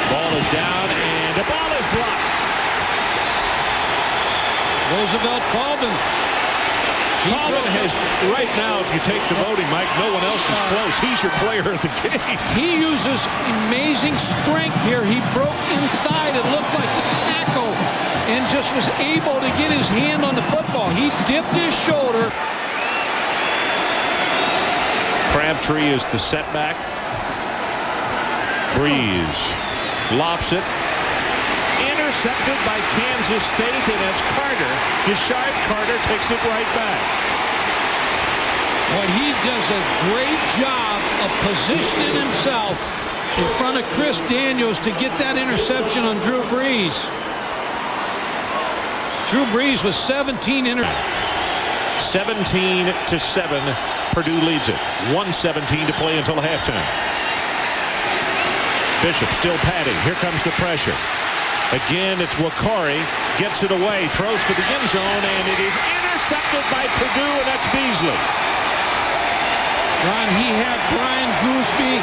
Ball is down, and the ball is blocked. Roosevelt Colvin. Colvin has, right now, if you take the voting, Mike, no one else is close. He's your player of the game. He uses amazing strength here. He broke inside. It looked like a tackle and just was able to get his hand on the football. He dipped his shoulder. Crabtree is the setback. Breeze lops it. Intercepted by Kansas State, and that's Carter. Deshaun Carter takes it right back. Well, he does a great job of positioning himself in front of Chris Daniels to get that interception on Drew Brees. Drew Brees with 17 interceptions. 17-7, Purdue leads it. 1:17 to play until halftime. Bishop still padding. Here comes the pressure. Again, it's Wakari, gets it away, throws for the end zone, and it is intercepted by Purdue, and that's Beasley. Ron, he had Brian Gooseby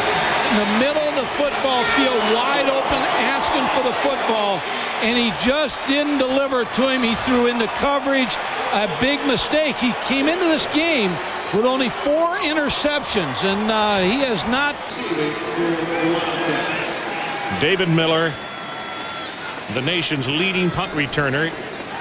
in the middle of the football field, wide open, asking for the football, and he just didn't deliver it to him. He threw in the coverage, a big mistake. He came into this game with only 4 interceptions, and he has not. David Miller, the nation's leading punt returner,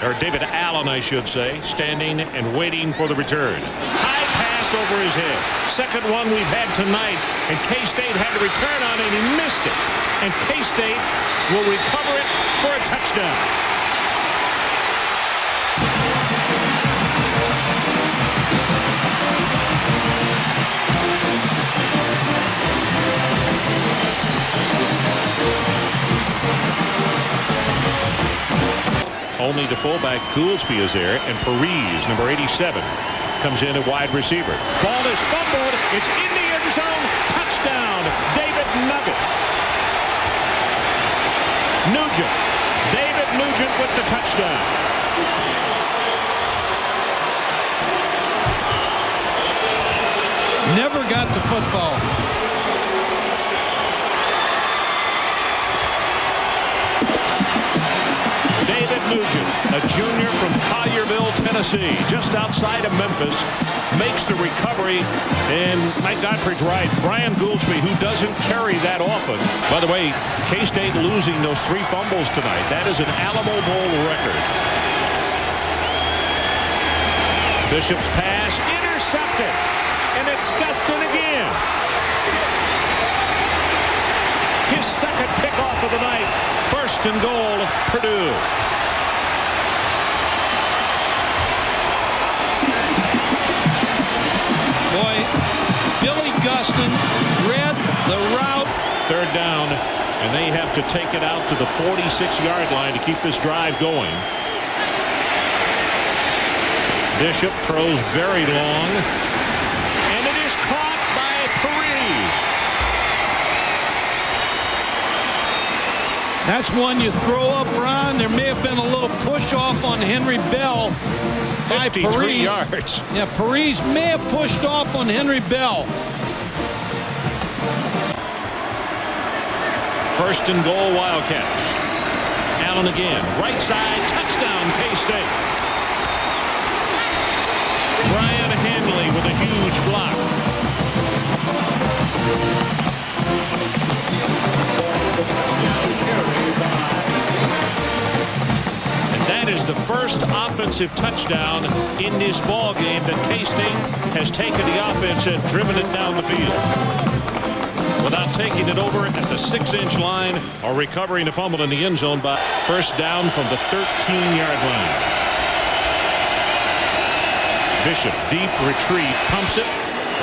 or David Allen, I should say, standing and waiting for the return. High pass over his head. Second one we've had tonight, and K-State had to return on it, and he missed it. and K-State will recover it for a touchdown. Only the fullback Gouldsby is there, and Paris, number 87, comes in at wide receiver. Ball is fumbled. It's in the end zone. Touchdown, David Nugget. Nugent. David Nugent with the touchdown. Never got to football. David Nugent, a junior from Collierville, Tennessee, just outside of Memphis, makes the recovery. And Mike Gottfried's right. Brian Gouldsby, who doesn't carry that often. By the way, K-State losing those 3 fumbles tonight. That is an Alamo Bowl record. Bishop's pass intercepted. And it's Gustin again. His second pickoff of the night. First and goal, Purdue. Boy, Billy Gustin read the route. Third down, and they have to take it out to the 46-yard line to keep this drive going. Bishop throws very long, and it is caught by Paris. That's one you throw up, Ron. There may have been a little push off on Henry Bell. 53 yards. Yeah, Paris may have pushed off on Henry Bell. First and goal, Wildcats. Allen again, right side, touchdown, K-State. Brian Hanley with a huge block. And that is the first offensive touchdown in this ball game that K-State has taken the offense and driven it down the field without taking it over at the 6-inch line or recovering a fumble in the end zone. By first down from the 13-yard line. Bishop, deep retreat, pumps it,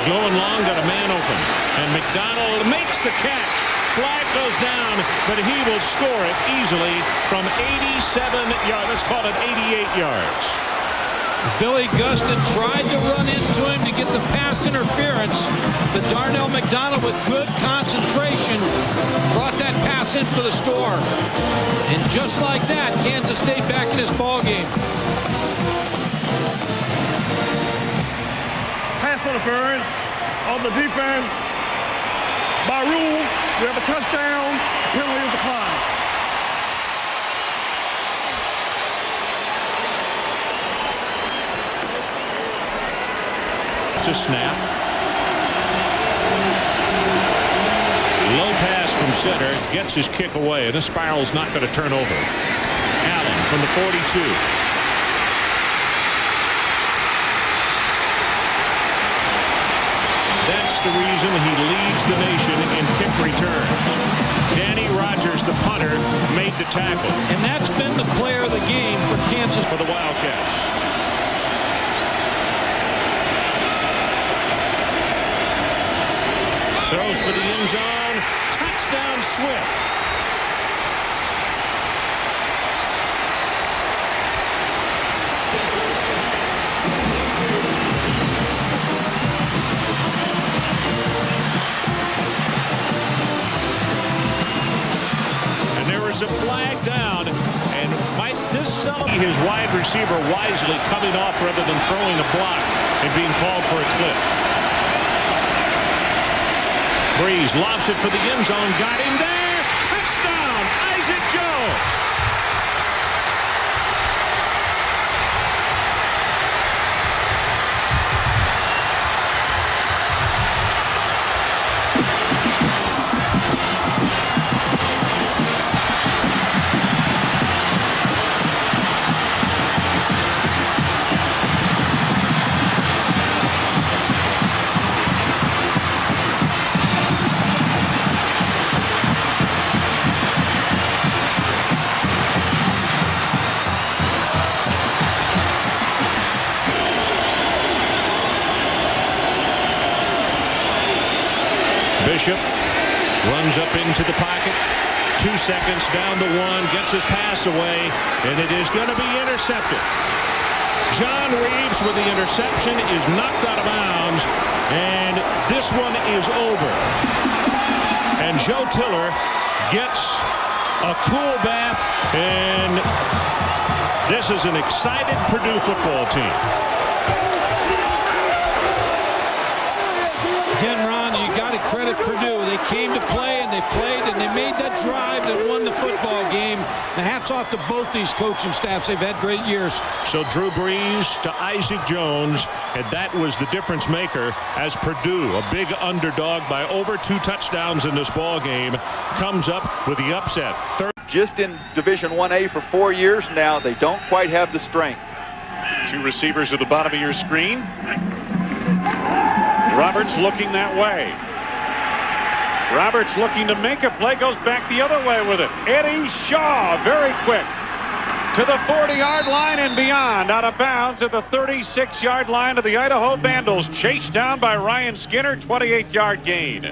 going long, got a man open, and McDonald makes the catch. Flag goes down, but he will score it easily from 87 yards. Let's call it 88 yards. Billy Gustin tried to run into him to get the pass interference, but Darnell McDonald, with good concentration, brought that pass in for the score. And just like that, Kansas State back in this ball game. Pass interference on the defense. By rule, we have a touchdown. Penalty is declined. It's a snap. Low pass from center, gets his kick away, and this spiral's not going to turn over. Allen from the 42. That's the reason he leads the nation in kick returns. Danny Rogers, the punter, made the tackle. And that's been the player of the game for Kansas. For the Wildcats. Throws for the end zone. Touchdown, Swift. A flag down, and might this celebrate his wide receiver wisely coming off rather than throwing a block and being called for a clip. Breeze lobs it for the end zone, got him there. Touchdown, Isaac Jones. runs up into the pocket. 2 seconds down to 1, gets his pass away, and it is going to be intercepted. John Reeves with the interception is knocked out of bounds, and this one is over. And Joe Tiller gets a cool bath, and this is an excited Purdue football team. Again, Ron, you got to credit Purdue. They came to play, and they played, and they made that drive that won the football game. The hats off to both these coaching staffs. They've had great years. So Drew Brees to Isaac Jones, and that was the difference maker as Purdue, a big underdog by over 2 touchdowns in this ball game, comes up with the upset. Just in Division 1A for 4 years now, they don't quite have the strength. 2 receivers at the bottom of your screen. Roberts looking that way. Roberts looking to make a play, goes back the other way with it. Eddie Shaw, very quick, to the 40-yard line and beyond, out of bounds at the 36-yard line of the Idaho Vandals, chased down by Ryan Skinner, 28-yard gain.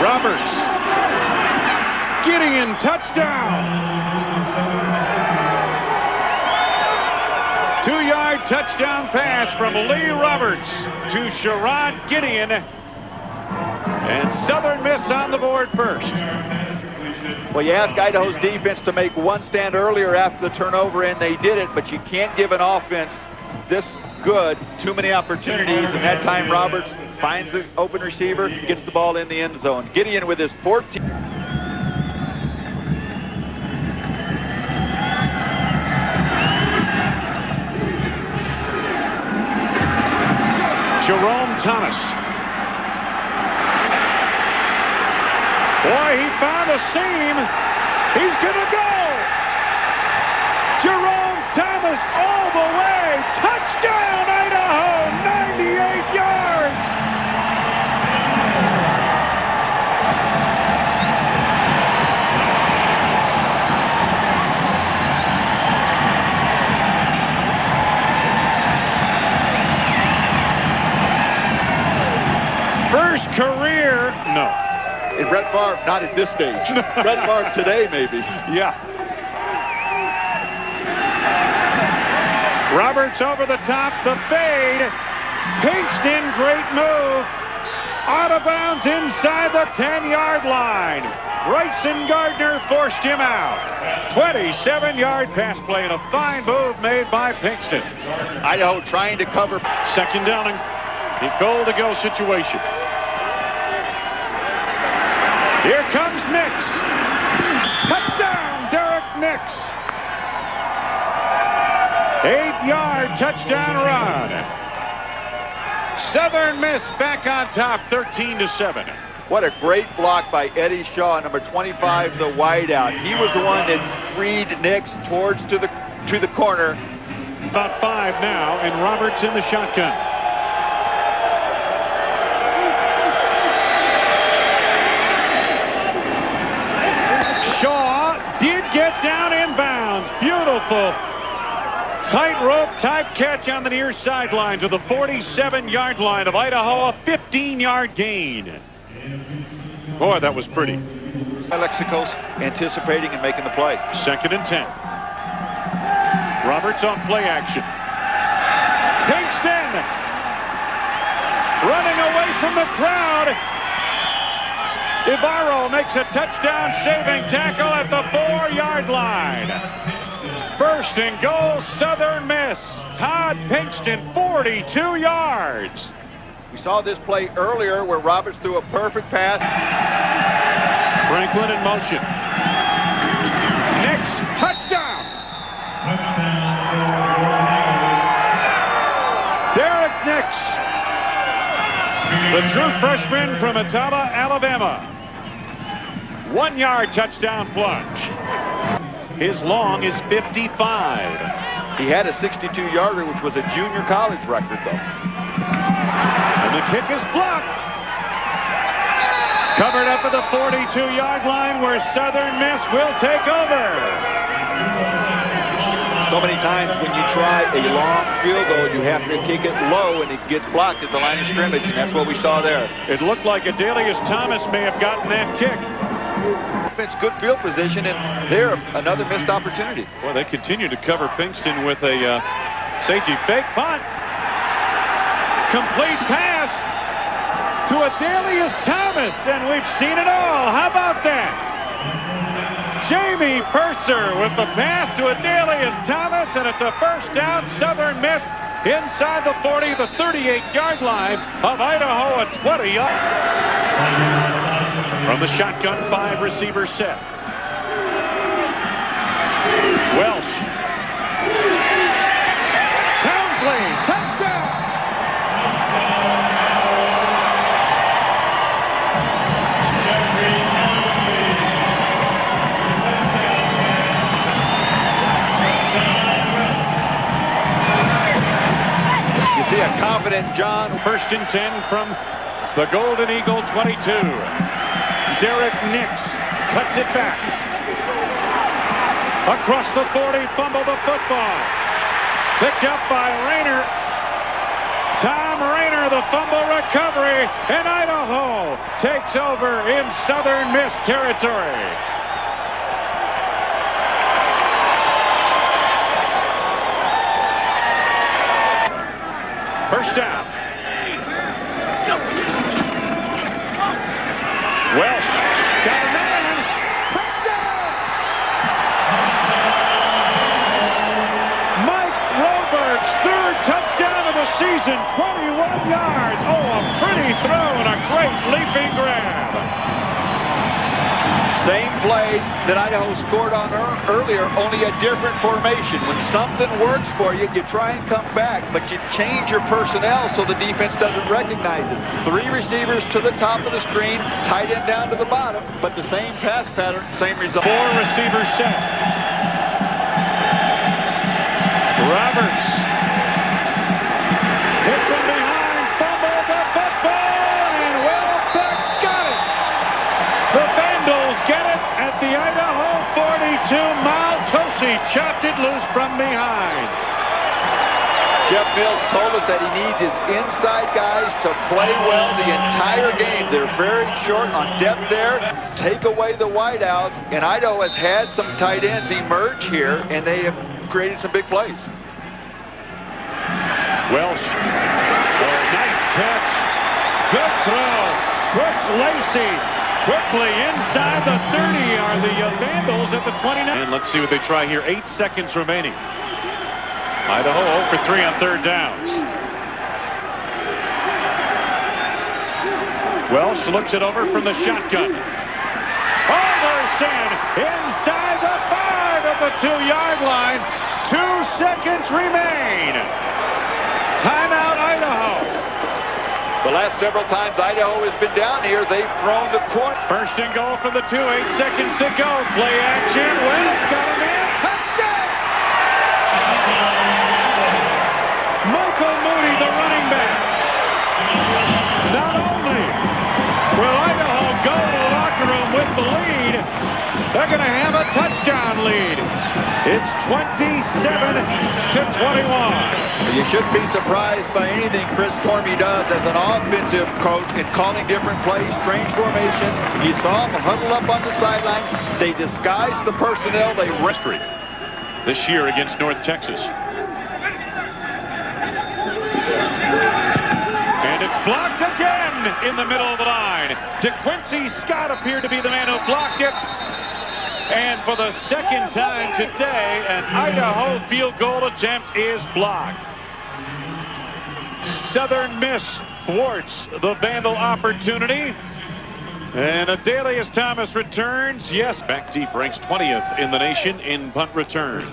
Roberts, Gideon, touchdown. 2-yard touchdown pass from Lee Roberts to Sherrod Gideon. And Southern Miss on the board first. Well, you asked Idaho's defense to make one stand earlier after the turnover, and they did it, but you can't give an offense this good too many opportunities, and that time Roberts finds the open receiver, gets the ball in the end zone. Gideon with his 14th. Jerome Thomas. Boy, he found a seam. He's going to go. Jerome Thomas all the way. Touchdown, Idaho. 98 yards. First career, no. And Brett Favre, not at this stage. Brett Favre today, maybe. Yeah. Roberts over the top, the fade. Pinkston, great move. Out of bounds inside the 10-yard line. Bryson Gardner forced him out. 27-yard pass play and a fine move made by Pinkston. Idaho trying to cover. Second down and goal-to-go situation. Here comes Nix. Touchdown, Derek Nix. 8-yard touchdown run. Southern Miss back on top, 13-7. What a great block by Eddie Shaw, number 25, the wideout. He was the one that freed Nix towards to the corner. About 5 now, and Roberts in the shotgun. Shaw did get down inbounds. Beautiful tightrope type catch on the near sideline to the 47-yard line of Idaho. A 15-yard gain. Boy, that was pretty. Lexicos anticipating and making the play. Second and 10. Roberts on play action. Pinkston running away from the crowd. Ibarro makes a touchdown saving tackle at the 4-yard line. First and goal, Southern Miss. Todd Pinkston, 42 yards. We saw this play earlier where Roberts threw a perfect pass. Franklin in motion. Nix, touchdown. Derek Nix, the true freshman from Aloha, Alabama. 1-yard touchdown plunge. His long is 55. He had a 62-yarder, which was a junior college record, though. And the kick is blocked. Covered up at the 42-yard line where Southern Miss will take over. So many times when you try a long field goal, you have to kick it low, and it gets blocked at the line of scrimmage, and that's what we saw there. It looked like Adelius Thomas may have gotten that kick. It's good field position, and there, another missed opportunity. Well, they continue to cover Pinkston with a safety fake punt. Complete pass to Adelius Thomas, and we've seen it all. How about that? Jamie Purser with the pass to Adelius Thomas, and it's a first down. Southern Miss inside the 40, the 38-yard line of Idaho, a 20-yard. From the shotgun, 5-receiver set. Welsh. Townsley, touchdown! See a confident John. First and 10 from the Golden Eagle 22. Derek Nix cuts it back. Across the 40, fumble the football. Picked up by Rayner. Tom Rayner, the fumble recovery, and Idaho takes over in Southern Miss territory. First down. Welsh got a man. Touchdown! Mike Roberts, third touchdown of the season, 21 yards. Oh, a pretty throw and a great leaping grab. Same play that Idaho scored on earlier, only a different formation. When something works for you, you try and come back, but you change your personnel so the defense doesn't recognize it. 3 receivers to the top of the screen, tight end down to the bottom, but the same pass pattern, same result. 4 receivers set. Roberts. Hit from behind, fumble the football, and Beck's got it. The Vandals get it at the Idaho 42. Maltosi chopped it loose from behind. Jeff Mills told us that he needs his inside guys to play well the entire game. They're very short on depth there. Take away the wideouts, and Idaho has had some tight ends emerge here, and they have created some big plays. Welsh. Oh, nice catch. Good throw. Chris Lacey. Quickly inside the 30 are the Vandals at the 29. And let's see what they try here. 8 seconds remaining. Idaho 0 for 3 on third downs. Welsh looks it over from the shotgun. Overson inside the 5 of the 2-yard line. 2 seconds remain. Timeout, Idaho. The last several times Idaho has been down here, they've thrown the corner. First and goal from the 2, 8 seconds to go. Play action. Wells got a man. Touchdown! Michael Moody, the running back. Not only will Idaho go to the locker room with the lead, they're going to have a touchdown lead. It's 27-21. You shouldn't be surprised by anything Chris Tormey does as an offensive coach in calling different plays, strange formations. You saw them huddle up on the sideline. They disguise the personnel. They history this year against North Texas. And it's blocked again in the middle of the line. DeQuincy Scott appeared to be the man who blocked it. And for the second time today, an Idaho field goal attempt is blocked. Southern Miss thwarts the Vandal opportunity. And Adelius Thomas returns. Yes, back deep, ranks 20th in the nation in punt returns.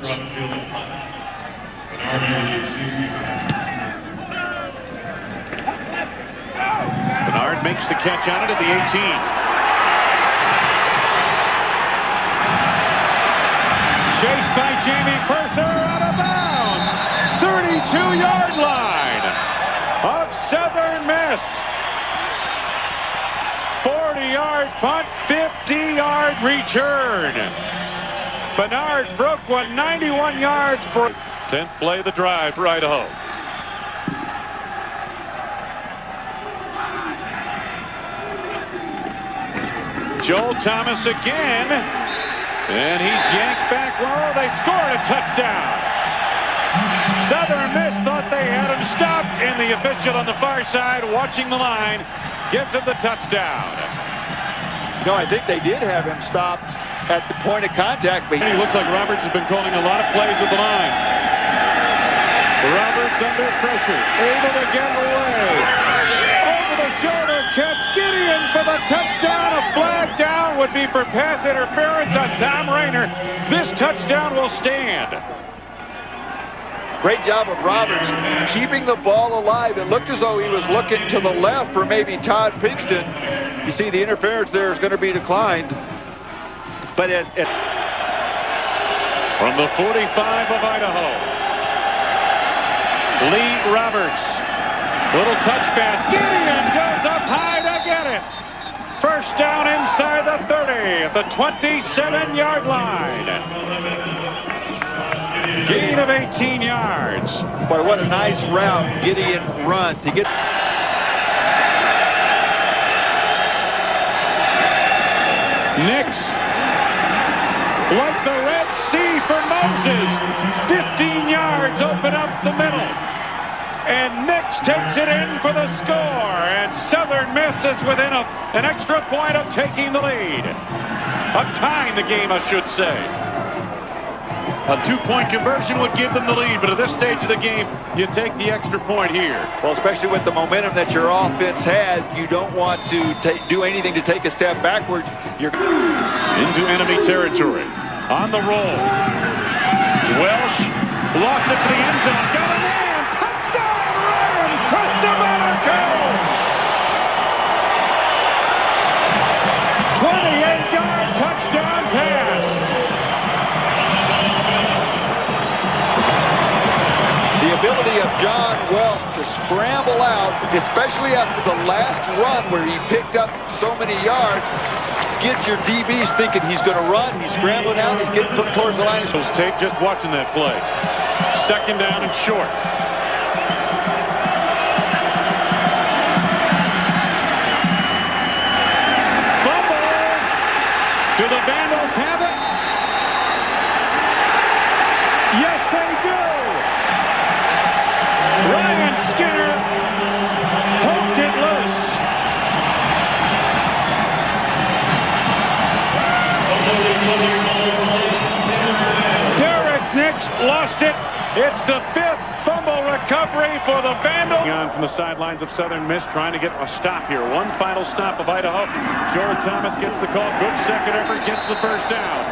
Bernard makes the catch on it at the 18. Chased by Jamie Purser, out of bounds. 32-yard line of Southern Miss. 40-yard punt, 50-yard return. Bernard broke one 91 yards for 10th play of the drive for Idaho. Joel Thomas again, and he's yanked back low. They scored a touchdown. Southern Miss thought they had him stopped, and the official on the far side watching the line gives him the touchdown. No, I think they did have him stopped at the point of contact. But he looks like Roberts has been calling a lot of plays with the line. Roberts under pressure, able to get away. Over the shoulder catch, Gideon for the touchdown. A flag down would be for pass interference on Tom Rayner. This touchdown will stand. Great job of Roberts keeping the ball alive. It looked as though he was looking to the left for maybe Todd Pinkston. You see the interference there is going to be declined. But from the 45 of Idaho, Lee Roberts. Little touch pass. Gideon goes up high to get it. First down inside the 30 at the 27-yard line. Gain of 18 yards. Boy, what a nice route Gideon runs. He gets. Nix, like the Red Sea for Moses, 15 yards open up the middle. And Nix takes it in for the score. And Southern Miss is within an extra point of taking the lead. Of tying the game, I should say. A two-point conversion would give them the lead, but at this stage of the game, you take the extra point here. Well, especially with the momentum that your offense has, you don't want to do anything to take a step backwards. You're into enemy territory. On the roll. Welsh lost it to the end zone. Got a man. Touchdown, Ryan Costa-Monaco. 28-yard touchdown pass. The ability of John Welsh to scramble out, especially after the last run where he picked up so many yards, gets your DBs thinking he's going to run. He's scrambling out. He's getting towards the line. Those tape just watching that play. Second down and short. Fumble. Do the Vandals have it? Yes, they do. Ryan Skinner poked it loose. Derek Nix lost it. It's the 5th fumble recovery for the Vandals. On from the sidelines of Southern Miss, trying to get a stop here. One final stop of Idaho. Joel Thomas gets the call. Good second effort, gets the first down.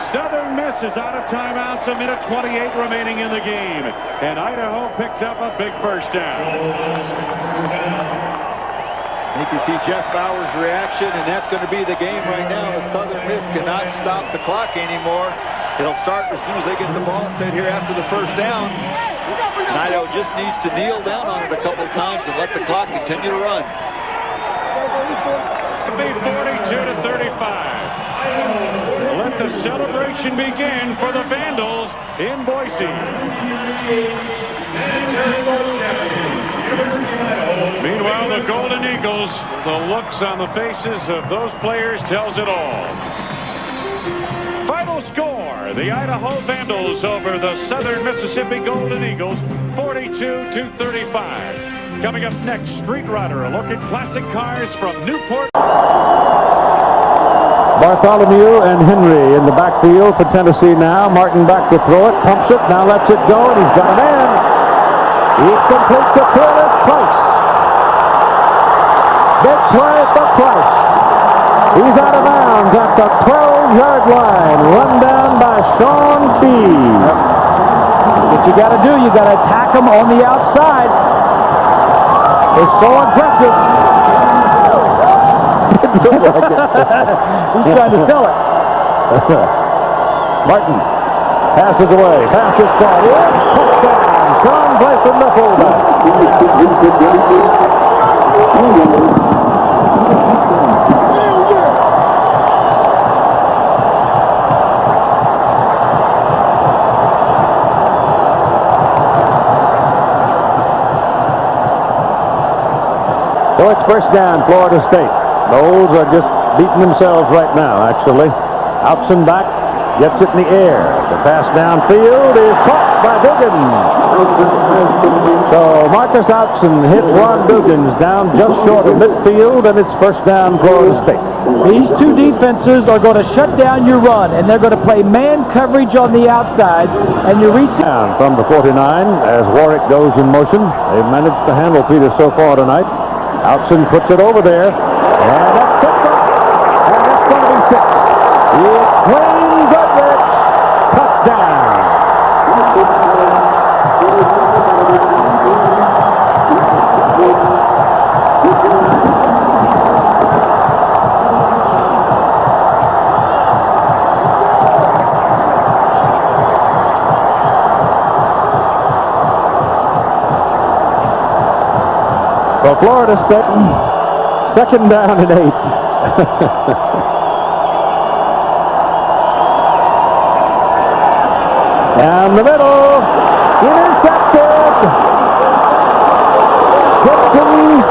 Southern Miss is out of timeouts, a minute 28 remaining in the game. And Idaho picks up a big first down. You can see Jeff Bauer's reaction, and that's going to be the game right now. Southern Miss cannot stop the clock anymore. It'll start as soon as they get the ball set here after the first down. And Idaho just needs to kneel down on it a couple of times and let the clock continue to run. 42-35. Let the celebration begin for the Vandals in Boise. Meanwhile, the Golden Eagles, the looks on the faces of those players tells it all. Final score, the Idaho Vandals over the Southern Mississippi Golden Eagles, 42-35. Coming up next, Street Rodder, a look at classic cars from Newport. Bartholomew and Henry in the backfield for Tennessee now. Martin back to throw it, pumps it, now lets it go, and he's got a man. He completes the fearless Price. Big play for Price. He's out of bounds at the 12-yard line. Run down by Sean B. What you got to do, you got to attack him on the outside. It's so aggressive. He's trying to sell it. Martin passes away. Pass is caught. Touchdown. Sean Bryson, the fullback. It's first down, Florida State. Those are just beating themselves right now, actually. Outson back, gets it in the air. The pass downfield is caught by Dugan. So Marcus Outson hit Ron Dugan down just short of midfield, and it's first down, Florida State. These two defenses are going to shut down your run, and they're going to play man coverage on the outside, and you reach down from the 49 as Warwick goes in motion. They've managed to handle Peter so far tonight. Outson puts it over there, and that's picked up, and that's going to be 6. It's Wayne Goodrich, touchdown. So Florida State, second down and 8. Down the middle, intercepted. Gibson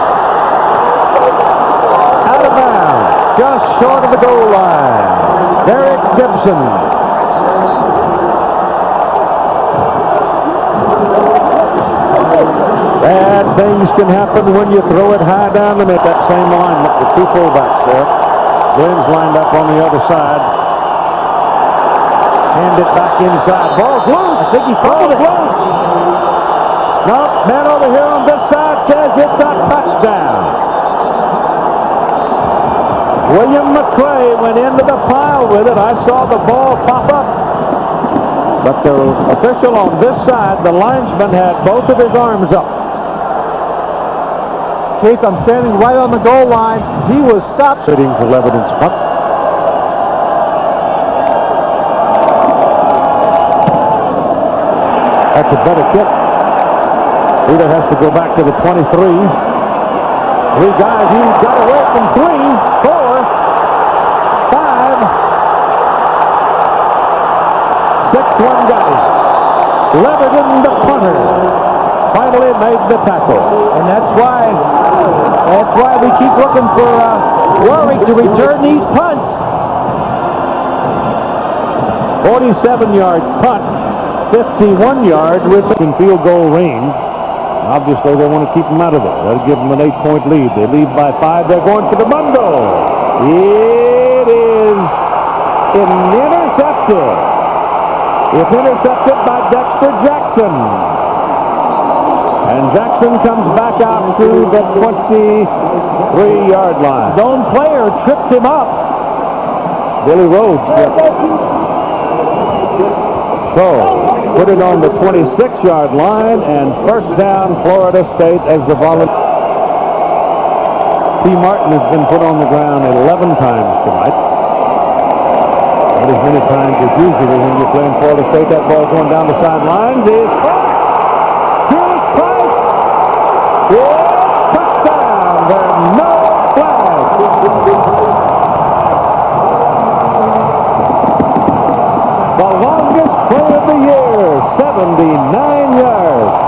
out of bounds, just short of the goal line. Derek Gibson. Bad things can happen when you throw it high down the middle. That same alignment with 2 fullbacks there. Glenn's lined up on the other side. Hand it back inside. Ball's loose. I think he fouled it. No, man over here on this side says it's a touchdown. William McCray went into the pile with it. I saw the ball pop up. But the official on this side, the linesman, had both of his arms up. Keith, I'm standing right on the goal line. He was stopped. Sitting for Lebanon's punt. That's a better kick. Either has to go back to the 23. 3 guys, he got away from 3, 4, 5, 6, 1 guy. Lebanon, the punter, finally made the tackle. And that's why we keep looking for Warwick to return these punts. 47-yard punt, 51-yard within field goal range. Obviously, they want to keep them out of there. That'll give them an 8-point lead. They lead by 5. They're going for the bundle. It is intercepted. It's intercepted by Dexter Jackson. And Jackson comes back out to the 23-yard line. His own player tripped him up. Billy Rhodes. So, put it on the 26-yard line, and first down, Florida State as the volunteer. T. Martin has been put on the ground 11 times tonight. Not as many times as usually when you're playing Florida State. That ball going down the sidelines is caught. Here's Price. It's touchdown. There are no flags. The longest play of the year, 79 yards.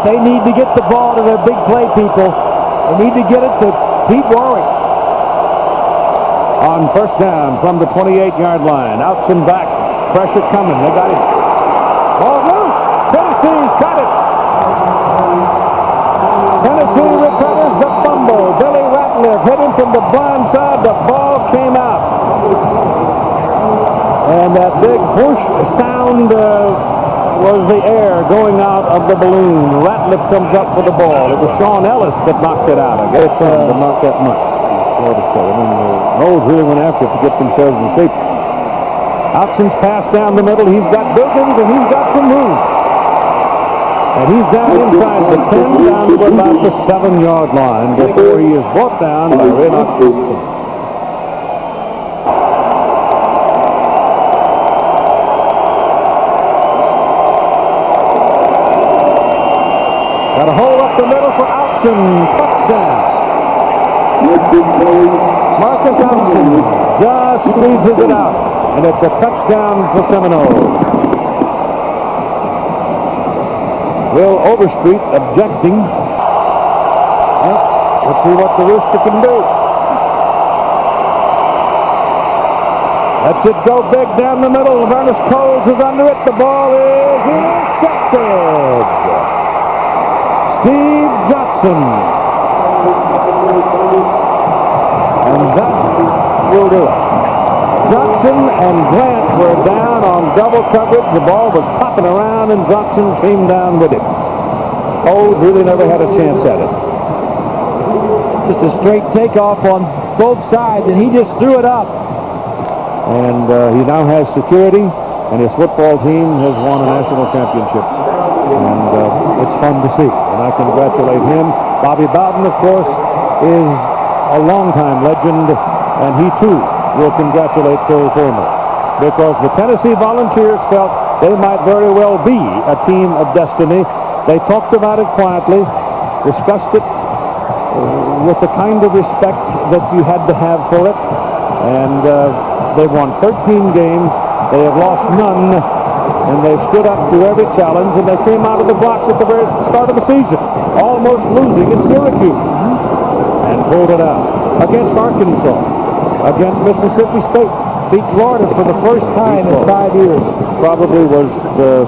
They need to get the ball to their big play people. They need to get it to Pete Warwick. On first down from the 28-yard line. Outson back. Pressure coming. They got it. Ball loose. Tennessee's got it. Tennessee recovers the fumble. Billy Ratliff hit him from the blind side. The ball came out. And that big whoosh sound was the air going out of the balloon. Ratliff comes up for the ball. It was Sean Ellis that knocked it out. I guess but not that much. Knowles really went after it to get themselves in shape. Outson's pass down the middle. He's got Dugans and he's got some room. And he's down inside the 10, down to about the 7-yard line before he is brought down by Raynoch Gibson. Got a hole up the middle for Outson. Touchdown. Marcus Johnson just squeezes it out, and it's a touchdown for Seminoles. Will Overstreet objecting. Well, let's see what the Rooster can do. Let's it go big down the middle. Lavernus Coles is under it. The ball is intercepted. Steve Johnson. And that will do it. Johnson and Grant were down on double coverage. The ball was popping around, and Johnson came down with it. Coles really never had a chance at it. Just a straight takeoff on both sides, and he just threw it up. And he now has security, and his football team has won a national championship. And it's fun to see, and I congratulate him. Bobby Bowden, of course, is a longtime legend, and he too will congratulate Phil Fulmer, because the Tennessee Volunteers felt they might very well be a team of destiny. They talked about it quietly, discussed it with the kind of respect that you had to have for it, and they've won 13 games. They have lost none, and they've stood up to every challenge, and they came out of the blocks at the very start of the season, almost losing in Syracuse, and pulled it out against Arkansas, against Mississippi State, beat Florida for the first time in 5 years. Probably was the